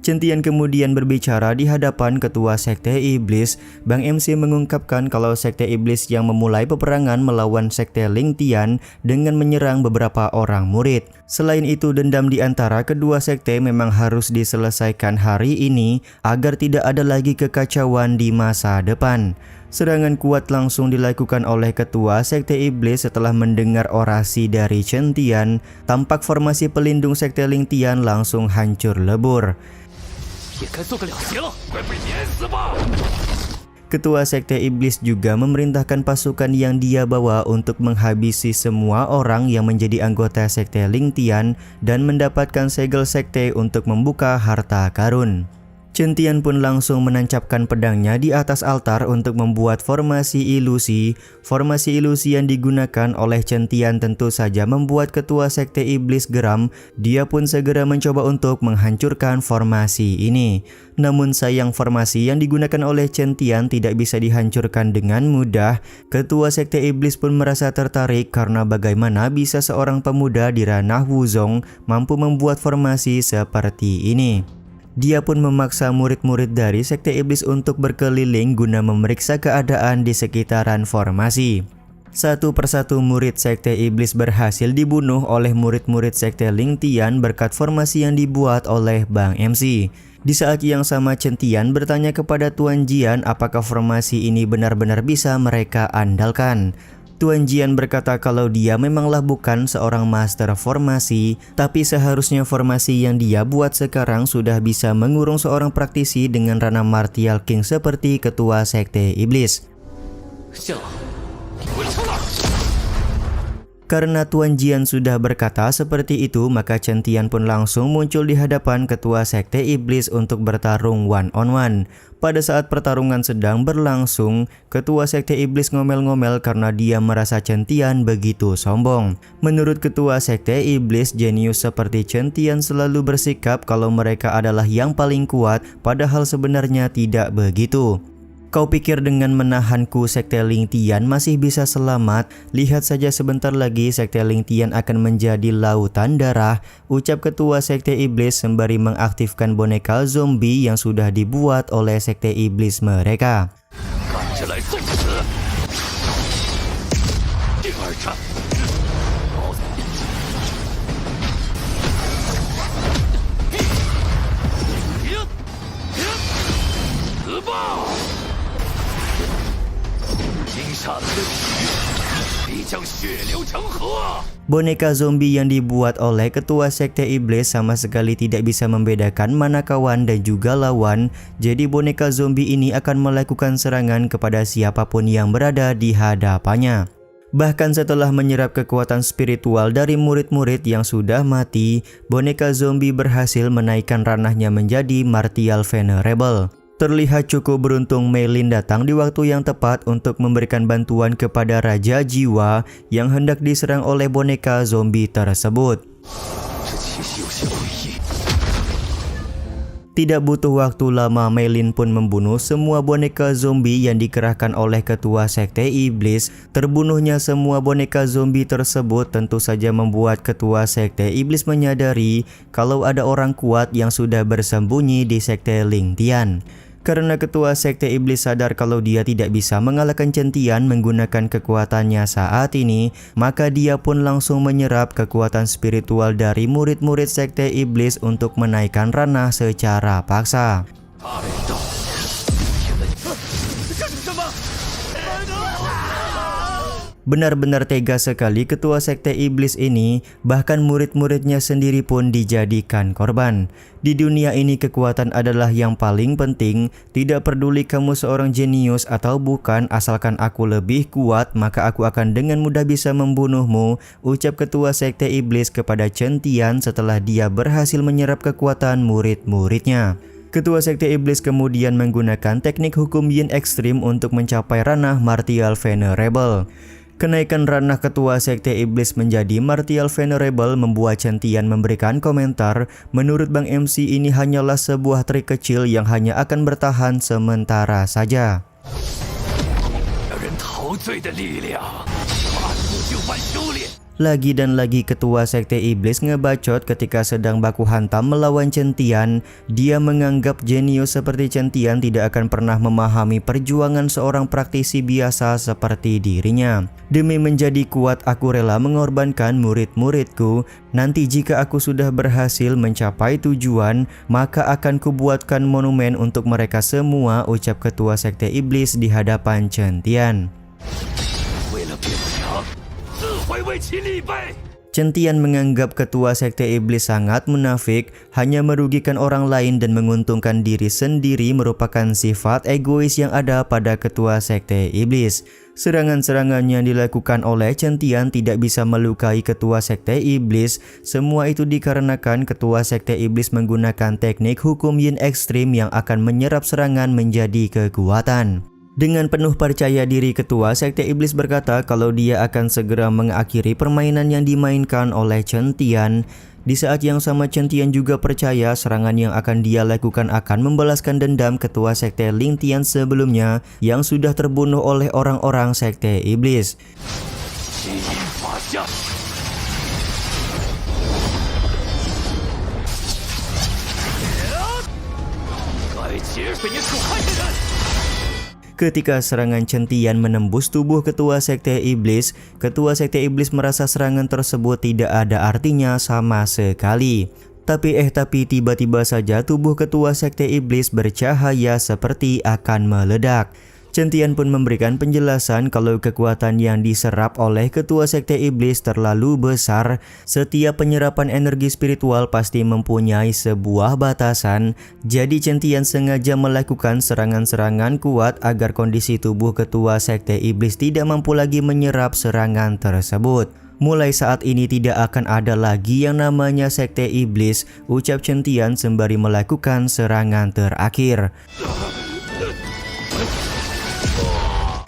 Chen Tian kemudian berbicara di hadapan Ketua Sekte Iblis. Bang MC mengungkapkan kalau Sekte Iblis yang memulai peperangan melawan Sekte Ling Tian dengan menyerang beberapa orang murid. Selain itu, dendam di antara kedua sekte memang harus diselesaikan hari ini agar tidak ada lagi kekacauan di masa depan. Serangan kuat langsung dilakukan oleh Ketua Sekte Iblis setelah mendengar orasi dari Chen Tian. Tampak formasi pelindung Sekte Ling Tian langsung hancur lebur. Ketua Sekte Iblis juga memerintahkan pasukan yang dia bawa untuk menghabisi semua orang yang menjadi anggota Sekte Ling Tian dan mendapatkan segel sekte untuk membuka harta karun. Chen Tian pun langsung menancapkan pedangnya di atas altar untuk membuat formasi ilusi. Formasi ilusi yang digunakan oleh Chen Tian tentu saja membuat Ketua Sekte Iblis geram. Dia pun segera mencoba untuk menghancurkan formasi ini. Namun sayang, formasi yang digunakan oleh Chen Tian tidak bisa dihancurkan dengan mudah. Ketua Sekte Iblis pun merasa tertarik karena bagaimana bisa seorang pemuda di ranah Wuzong mampu membuat formasi seperti ini. Dia pun memaksa murid-murid dari Sekte Iblis untuk berkeliling guna memeriksa keadaan di sekitaran formasi. Satu persatu murid Sekte Iblis berhasil dibunuh oleh murid-murid Sekte Ling Tian berkat formasi yang dibuat oleh Bang MC. Di saat yang sama, Chen Tian bertanya kepada Tuan Jian apakah formasi ini benar-benar bisa mereka andalkan. Tuan Jian berkata kalau dia memanglah bukan seorang master formasi, tapi seharusnya formasi yang dia buat sekarang sudah bisa mengurung seorang praktisi dengan ranah martial king seperti Ketua Sekte Iblis. Karena Tuan Jian sudah berkata seperti itu, maka Chen Tian pun langsung muncul di hadapan Ketua Sekte Iblis untuk bertarung one on one. Pada saat pertarungan sedang berlangsung, Ketua Sekte Iblis ngomel-ngomel karena dia merasa Chen Tian begitu sombong. Menurut Ketua Sekte Iblis, jenius seperti Chen Tian selalu bersikap kalau mereka adalah yang paling kuat, padahal sebenarnya tidak begitu. Kau pikir dengan menahanku Sekte Ling Tian masih bisa selamat? Lihat saja sebentar lagi Sekte Ling Tian akan menjadi lautan darah, ucap Ketua Sekte Iblis sembari mengaktifkan boneka zombie yang sudah dibuat oleh Sekte Iblis mereka. Boneka zombie yang dibuat oleh Ketua Sekte Iblis sama sekali tidak bisa membedakan mana kawan dan juga lawan. Jadi boneka zombie ini akan melakukan serangan kepada siapapun yang berada di hadapannya. Bahkan setelah menyerap kekuatan spiritual dari murid-murid yang sudah mati, boneka zombie berhasil menaikkan ranahnya menjadi martial venerable. Terlihat cukup beruntung Mei Lin datang di waktu yang tepat untuk memberikan bantuan kepada Raja Jiwa yang hendak diserang oleh boneka zombie tersebut. Tidak butuh waktu lama, Mei Lin pun membunuh semua boneka zombie yang dikerahkan oleh Ketua Sekte Iblis. Terbunuhnya semua boneka zombie tersebut tentu saja membuat Ketua Sekte Iblis menyadari kalau ada orang kuat yang sudah bersembunyi di Sekte Ling Tian. Karena ketua sekte iblis sadar kalau dia tidak bisa mengalahkan Chen Tian menggunakan kekuatannya saat ini, maka dia pun langsung menyerap kekuatan spiritual dari murid-murid sekte iblis untuk menaikkan ranah secara paksa. Benar-benar tega sekali ketua sekte iblis ini, bahkan murid-muridnya sendiri pun dijadikan korban. Di dunia ini kekuatan adalah yang paling penting, tidak peduli kamu seorang jenius atau bukan, asalkan aku lebih kuat maka aku akan dengan mudah bisa membunuhmu, ucap ketua sekte iblis kepada Chen Tian setelah dia berhasil menyerap kekuatan murid-muridnya. Ketua sekte iblis kemudian menggunakan teknik hukum yin ekstrim untuk mencapai ranah martial venerable. Kenaikan ranah ketua sekte iblis menjadi martial venerable membuat Chen Tian memberikan komentar, menurut Bang MC ini hanyalah sebuah trik kecil yang hanya akan bertahan sementara saja. Lagi dan lagi ketua sekte iblis ngebacot ketika sedang baku hantam melawan Chen Tian. Dia menganggap jenius seperti Chen Tian tidak akan pernah memahami perjuangan seorang praktisi biasa seperti dirinya. Demi menjadi kuat aku rela mengorbankan murid-muridku. Nanti jika aku sudah berhasil mencapai tujuan, maka akan kubuatkan monumen untuk mereka semua, ucap ketua sekte iblis di hadapan Chen Tian. Chen Tian menganggap ketua sekte iblis sangat munafik, hanya merugikan orang lain dan menguntungkan diri sendiri merupakan sifat egois yang ada pada ketua sekte iblis. Serangan-serangan yang dilakukan oleh Chen Tian tidak bisa melukai ketua sekte iblis. Semua itu dikarenakan ketua sekte iblis menggunakan teknik hukum yin ekstrim yang akan menyerap serangan menjadi kekuatan. Dengan penuh percaya diri, ketua sekte iblis berkata kalau dia akan segera mengakhiri permainan yang dimainkan oleh Chen Tian. Di saat yang sama Chen Tian juga percaya serangan yang akan dia lakukan akan membalaskan dendam ketua sekte Ling Tian sebelumnya yang sudah terbunuh oleh orang-orang sekte iblis. Ketika serangan Chen Tian menembus tubuh ketua sekte iblis merasa serangan tersebut tidak ada artinya sama sekali. Tapi tiba-tiba saja tubuh ketua sekte iblis bercahaya seperti akan meledak. Chen Tian pun memberikan penjelasan kalau kekuatan yang diserap oleh ketua sekte iblis terlalu besar. Setiap penyerapan energi spiritual pasti mempunyai sebuah batasan. Jadi Chen Tian sengaja melakukan serangan-serangan kuat agar kondisi tubuh ketua sekte iblis tidak mampu lagi menyerap serangan tersebut. Mulai saat ini tidak akan ada lagi yang namanya sekte iblis, ucap Chen Tian sembari melakukan serangan terakhir.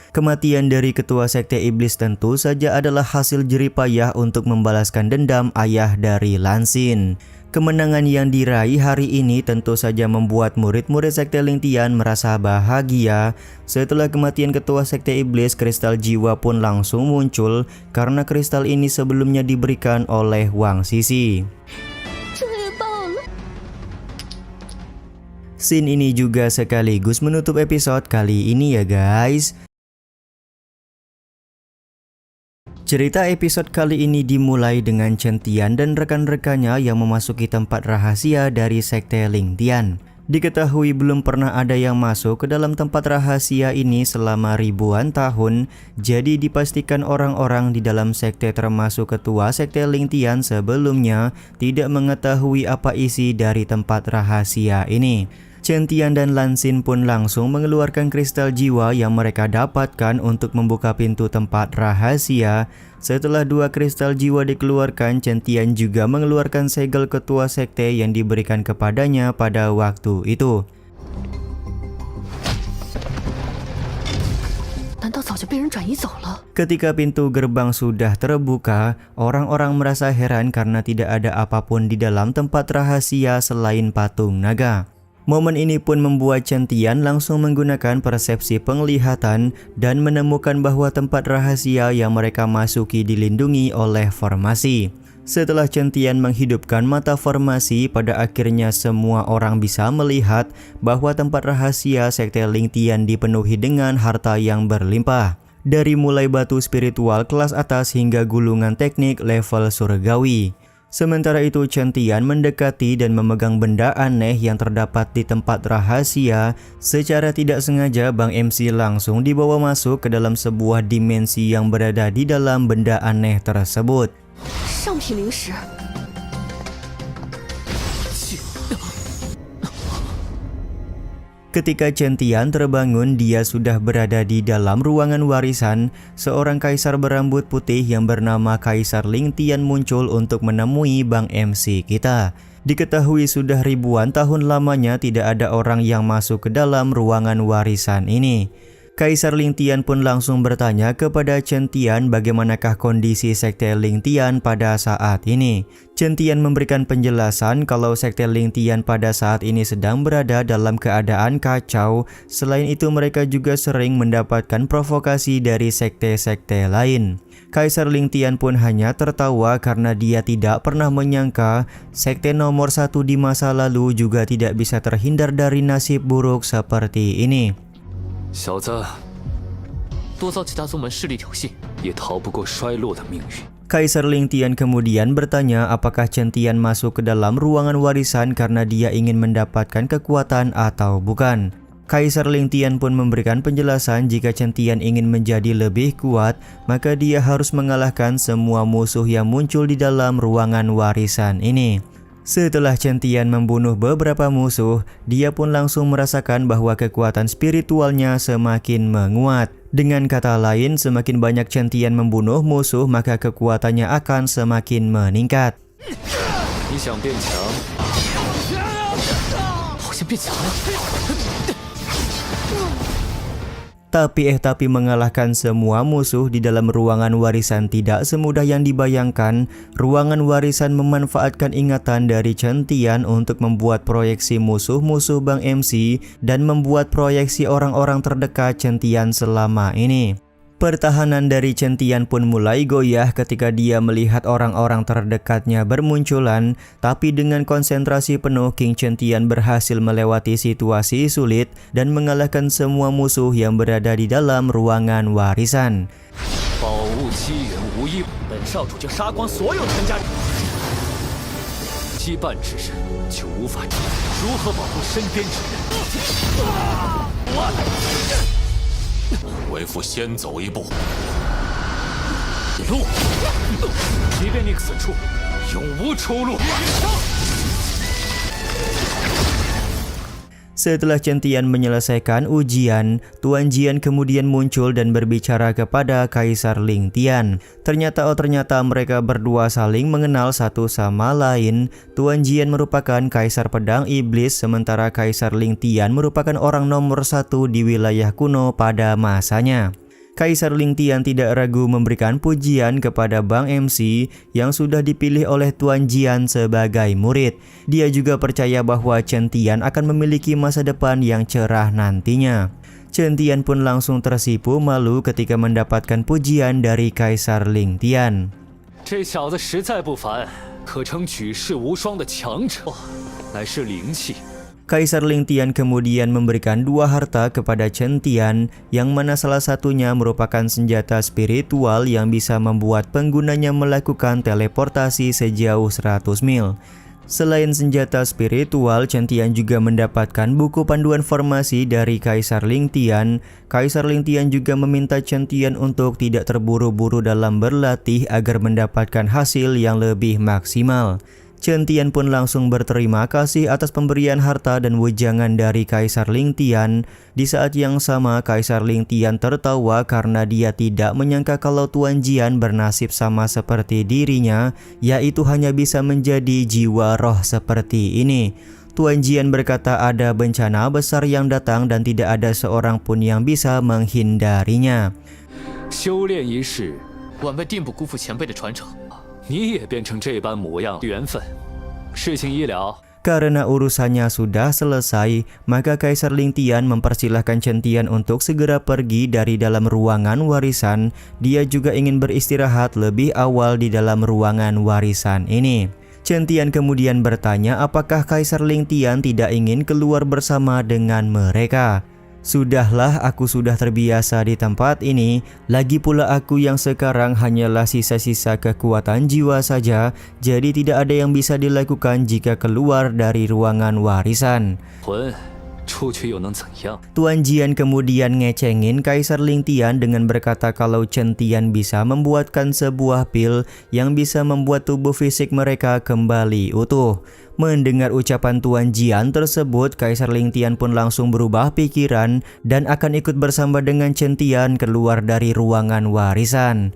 Kematian dari ketua sekte iblis tentu saja adalah hasil jerih payah untuk membalaskan dendam ayah dari Lan Xing. Kemenangan yang diraih hari ini tentu saja membuat murid-murid sekte Ling Tian merasa bahagia. Setelah kematian ketua sekte iblis, kristal jiwa pun langsung muncul karena kristal ini sebelumnya diberikan oleh Wang Sisi. Scene ini juga sekaligus menutup episode kali ini ya guys. Cerita episode kali ini dimulai dengan Chen Tian dan rekan-rekannya yang memasuki tempat rahasia dari sekte Ling Tian. Diketahui belum pernah ada yang masuk ke dalam tempat rahasia ini selama ribuan tahun, jadi dipastikan orang-orang di dalam sekte termasuk ketua sekte Ling Tian sebelumnya tidak mengetahui apa isi dari tempat rahasia ini. Chen Tian dan Lan Xing pun langsung mengeluarkan kristal jiwa yang mereka dapatkan untuk membuka pintu tempat rahasia. Setelah dua kristal jiwa dikeluarkan, Chen Tian juga mengeluarkan segel ketua sekte yang diberikan kepadanya pada waktu itu. Ketika pintu gerbang sudah terbuka, orang-orang merasa heran karena tidak ada apapun di dalam tempat rahasia selain patung naga. Momen ini pun membuat Chen Tian langsung menggunakan persepsi penglihatan dan menemukan bahwa tempat rahasia yang mereka masuki dilindungi oleh formasi. Setelah Chen Tian menghidupkan mata formasi, pada akhirnya semua orang bisa melihat bahwa tempat rahasia sekte Ling Tian dipenuhi dengan harta yang berlimpah. Dari mulai batu spiritual kelas atas hingga gulungan teknik level surgawi. Sementara itu Chen Tian mendekati dan memegang benda aneh yang terdapat di tempat rahasia. Secara tidak sengaja Bang MC langsung dibawa masuk ke dalam sebuah dimensi yang berada di dalam benda aneh tersebut. 上品灵石， Ketika Chen Tian terbangun, dia sudah berada di dalam ruangan warisan. Seorang kaisar berambut putih yang bernama Kaisar Ling Tian muncul untuk menemui Bang MC kita. Diketahui sudah ribuan tahun lamanya tidak ada orang yang masuk ke dalam ruangan warisan ini. Kaisar Ling Tian pun langsung bertanya kepada Chen Tian bagaimanakah kondisi sekte Ling Tian pada saat ini. Chen Tian memberikan penjelasan kalau sekte Ling Tian pada saat ini sedang berada dalam keadaan kacau. Selain itu mereka juga sering mendapatkan provokasi dari sekte-sekte lain. Kaisar Ling Tian pun hanya tertawa karena dia tidak pernah menyangka sekte nomor 1 di masa lalu juga tidak bisa terhindar dari nasib buruk seperti ini. 小子， 多遭其他宗门势力挑衅， 也逃不过衰落的命运。 Kaisar Ling Tian kemudian bertanya apakah Chen Tian masuk ke dalam ruangan warisan karena dia ingin mendapatkan kekuatan atau bukan. Kaisar Ling Tian pun memberikan penjelasan jika Chen Tian ingin menjadi lebih kuat, maka dia harus mengalahkan semua musuh yang muncul di dalam ruangan warisan ini. Setelah Chen Tian membunuh beberapa musuh, dia pun langsung merasakan bahwa kekuatan spiritualnya semakin menguat. Dengan kata lain, semakin banyak Chen Tian membunuh musuh, maka kekuatannya akan semakin meningkat. 你想变强， 好像变强了。 Tapi mengalahkan semua musuh di dalam ruangan warisan tidak semudah yang dibayangkan. Ruangan warisan memanfaatkan ingatan dari Chen Tian untuk membuat proyeksi musuh-musuh Bang MC dan membuat proyeksi orang-orang terdekat Chen Tian selama ini. Pertahanan dari Chen Tian pun mulai goyah ketika dia melihat orang-orang terdekatnya bermunculan, tapi dengan konsentrasi penuh King Chen Tian berhasil melewati situasi sulit dan mengalahkan semua musuh yang berada di dalam ruangan warisan. 宝物欺人无益， 本少主就杀光所有陈家人。 羁绊之人就无法治，如何保护身边之人？ 为父先走一步，路，即便你此处永无出路。 Setelah Chen Tian menyelesaikan ujian, Tuan Jian kemudian muncul dan berbicara kepada Kaisar Ling Tian. Ternyata mereka berdua saling mengenal satu sama lain. Tuan Jian merupakan Kaisar Pedang Iblis, sementara Kaisar Ling Tian merupakan orang nomor 1 di wilayah kuno pada masanya. Kaisar Ling Tian tidak ragu memberikan pujian kepada Bang MC yang sudah dipilih oleh Tuan Jian sebagai murid. Dia juga percaya bahwa Chen Tian akan memiliki masa depan yang cerah nantinya. Chen Tian pun langsung tersipu malu ketika mendapatkan pujian dari Kaisar Ling Tian. 这小子实在不凡，可称举世无双的强者，乃是灵气。 Kaisar Ling Tian kemudian memberikan 2 harta kepada Chen Tian, yang mana salah satunya merupakan senjata spiritual yang bisa membuat penggunanya melakukan teleportasi sejauh 100 mil. Selain senjata spiritual, Chen Tian juga mendapatkan buku panduan formasi dari Kaisar Ling Tian. Kaisar Ling Tian juga meminta Chen Tian untuk tidak terburu-buru dalam berlatih agar mendapatkan hasil yang lebih maksimal. Chen Tian pun langsung berterima kasih atas pemberian harta dan wejangan dari Kaisar Ling Tian. Di saat yang sama, Kaisar Ling Tian tertawa karena dia tidak menyangka kalau Tuan Jian bernasib sama seperti dirinya, yaitu hanya bisa menjadi jiwa roh seperti ini. Tuan Jian berkata ada bencana besar yang datang dan tidak ada seorang pun yang bisa menghindarinya. 修炼一世， 晚辈定不辜负前辈的传承。 你也变成这般模样，缘分。事情一了。Karena urusannya sudah selesai, maka Kaisar Ling Tian mempersilahkan Chen Tian untuk segera pergi dari dalam ruangan warisan. Dia juga ingin beristirahat lebih awal di dalam ruangan warisan ini. Chen Tian kemudian bertanya apakah Kaisar Ling Tian tidak ingin keluar bersama dengan mereka. Sudahlah, aku sudah terbiasa di tempat ini. Lagi pula aku yang sekarang hanyalah sisa-sisa kekuatan jiwa saja. Jadi tidak ada yang bisa dilakukan jika keluar dari ruangan warisan. Tuan Jian kemudian ngecengin Kaisar Ling Tian dengan berkata kalau Chen Tian bisa membuatkan sebuah pil yang bisa membuat tubuh fisik mereka kembali utuh. Mendengar ucapan Tuan Jian tersebut, Kaisar Ling Tian pun langsung berubah pikiran dan akan ikut bersama dengan Chen Tian keluar dari ruangan warisan.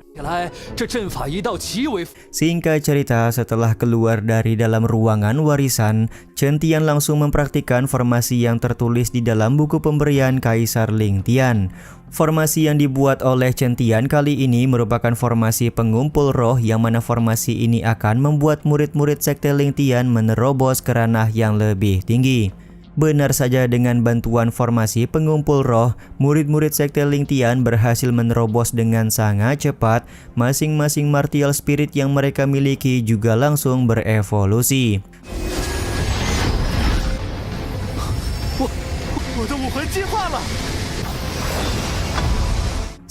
Singkat cerita, setelah keluar dari dalam ruangan warisan, Chen Tian langsung mempraktikkan formasi yang tertulis di dalam buku pemberian Kaisar Ling Tian. Formasi yang dibuat oleh Chen Tian kali ini merupakan formasi pengumpul roh, yang mana formasi ini akan membuat murid-murid sekte Ling Tian menerobos ke ranah yang lebih tinggi. Benar saja, dengan bantuan formasi pengumpul roh, murid-murid sekte Ling Tian berhasil menerobos dengan sangat cepat. Masing-masing martial spirit yang mereka miliki juga langsung berevolusi.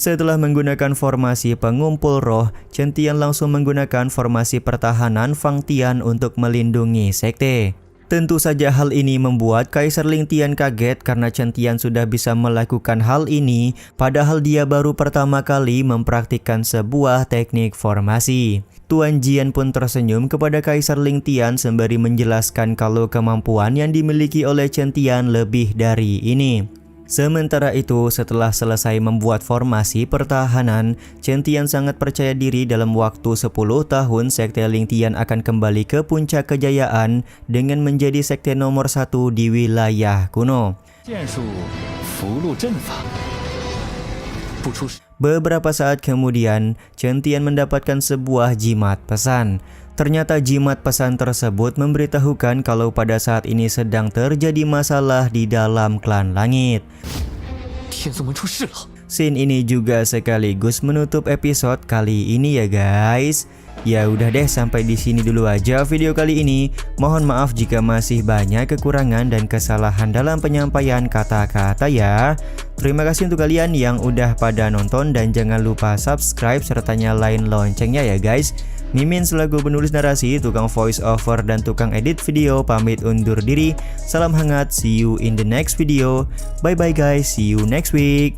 Setelah menggunakan formasi pengumpul roh, Chen Tian langsung menggunakan formasi pertahanan Fang Tian untuk melindungi sekte. Tentu saja hal ini membuat Kaisar Ling Tian kaget karena Chen Tian sudah bisa melakukan hal ini, padahal dia baru pertama kali mempraktikkan sebuah teknik formasi. Tuan Jian pun tersenyum kepada Kaisar Ling Tian sembari menjelaskan kalau kemampuan yang dimiliki oleh Chen Tian lebih dari ini. Sementara itu, setelah selesai membuat formasi pertahanan, Chen Tian sangat percaya diri dalam waktu 10 tahun sekte Ling Tian akan kembali ke puncak kejayaan dengan menjadi sekte nomor 1 di wilayah kuno. Beberapa saat kemudian, Chen Tian mendapatkan sebuah jimat pesan. Ternyata jimat pesan tersebut memberitahukan kalau pada saat ini sedang terjadi masalah di dalam klan langit. Scene ini juga sekaligus menutup episode kali ini ya guys. Ya udah deh, sampai di sini dulu aja video kali ini. Mohon maaf jika masih banyak kekurangan dan kesalahan dalam penyampaian kata-kata ya. Terima kasih untuk kalian yang udah pada nonton dan jangan lupa subscribe serta nyalain loncengnya ya guys. Mimin selaku penulis narasi, tukang voice over dan tukang edit video pamit undur diri. Salam hangat, see you in the next video. Bye bye guys, see you next week.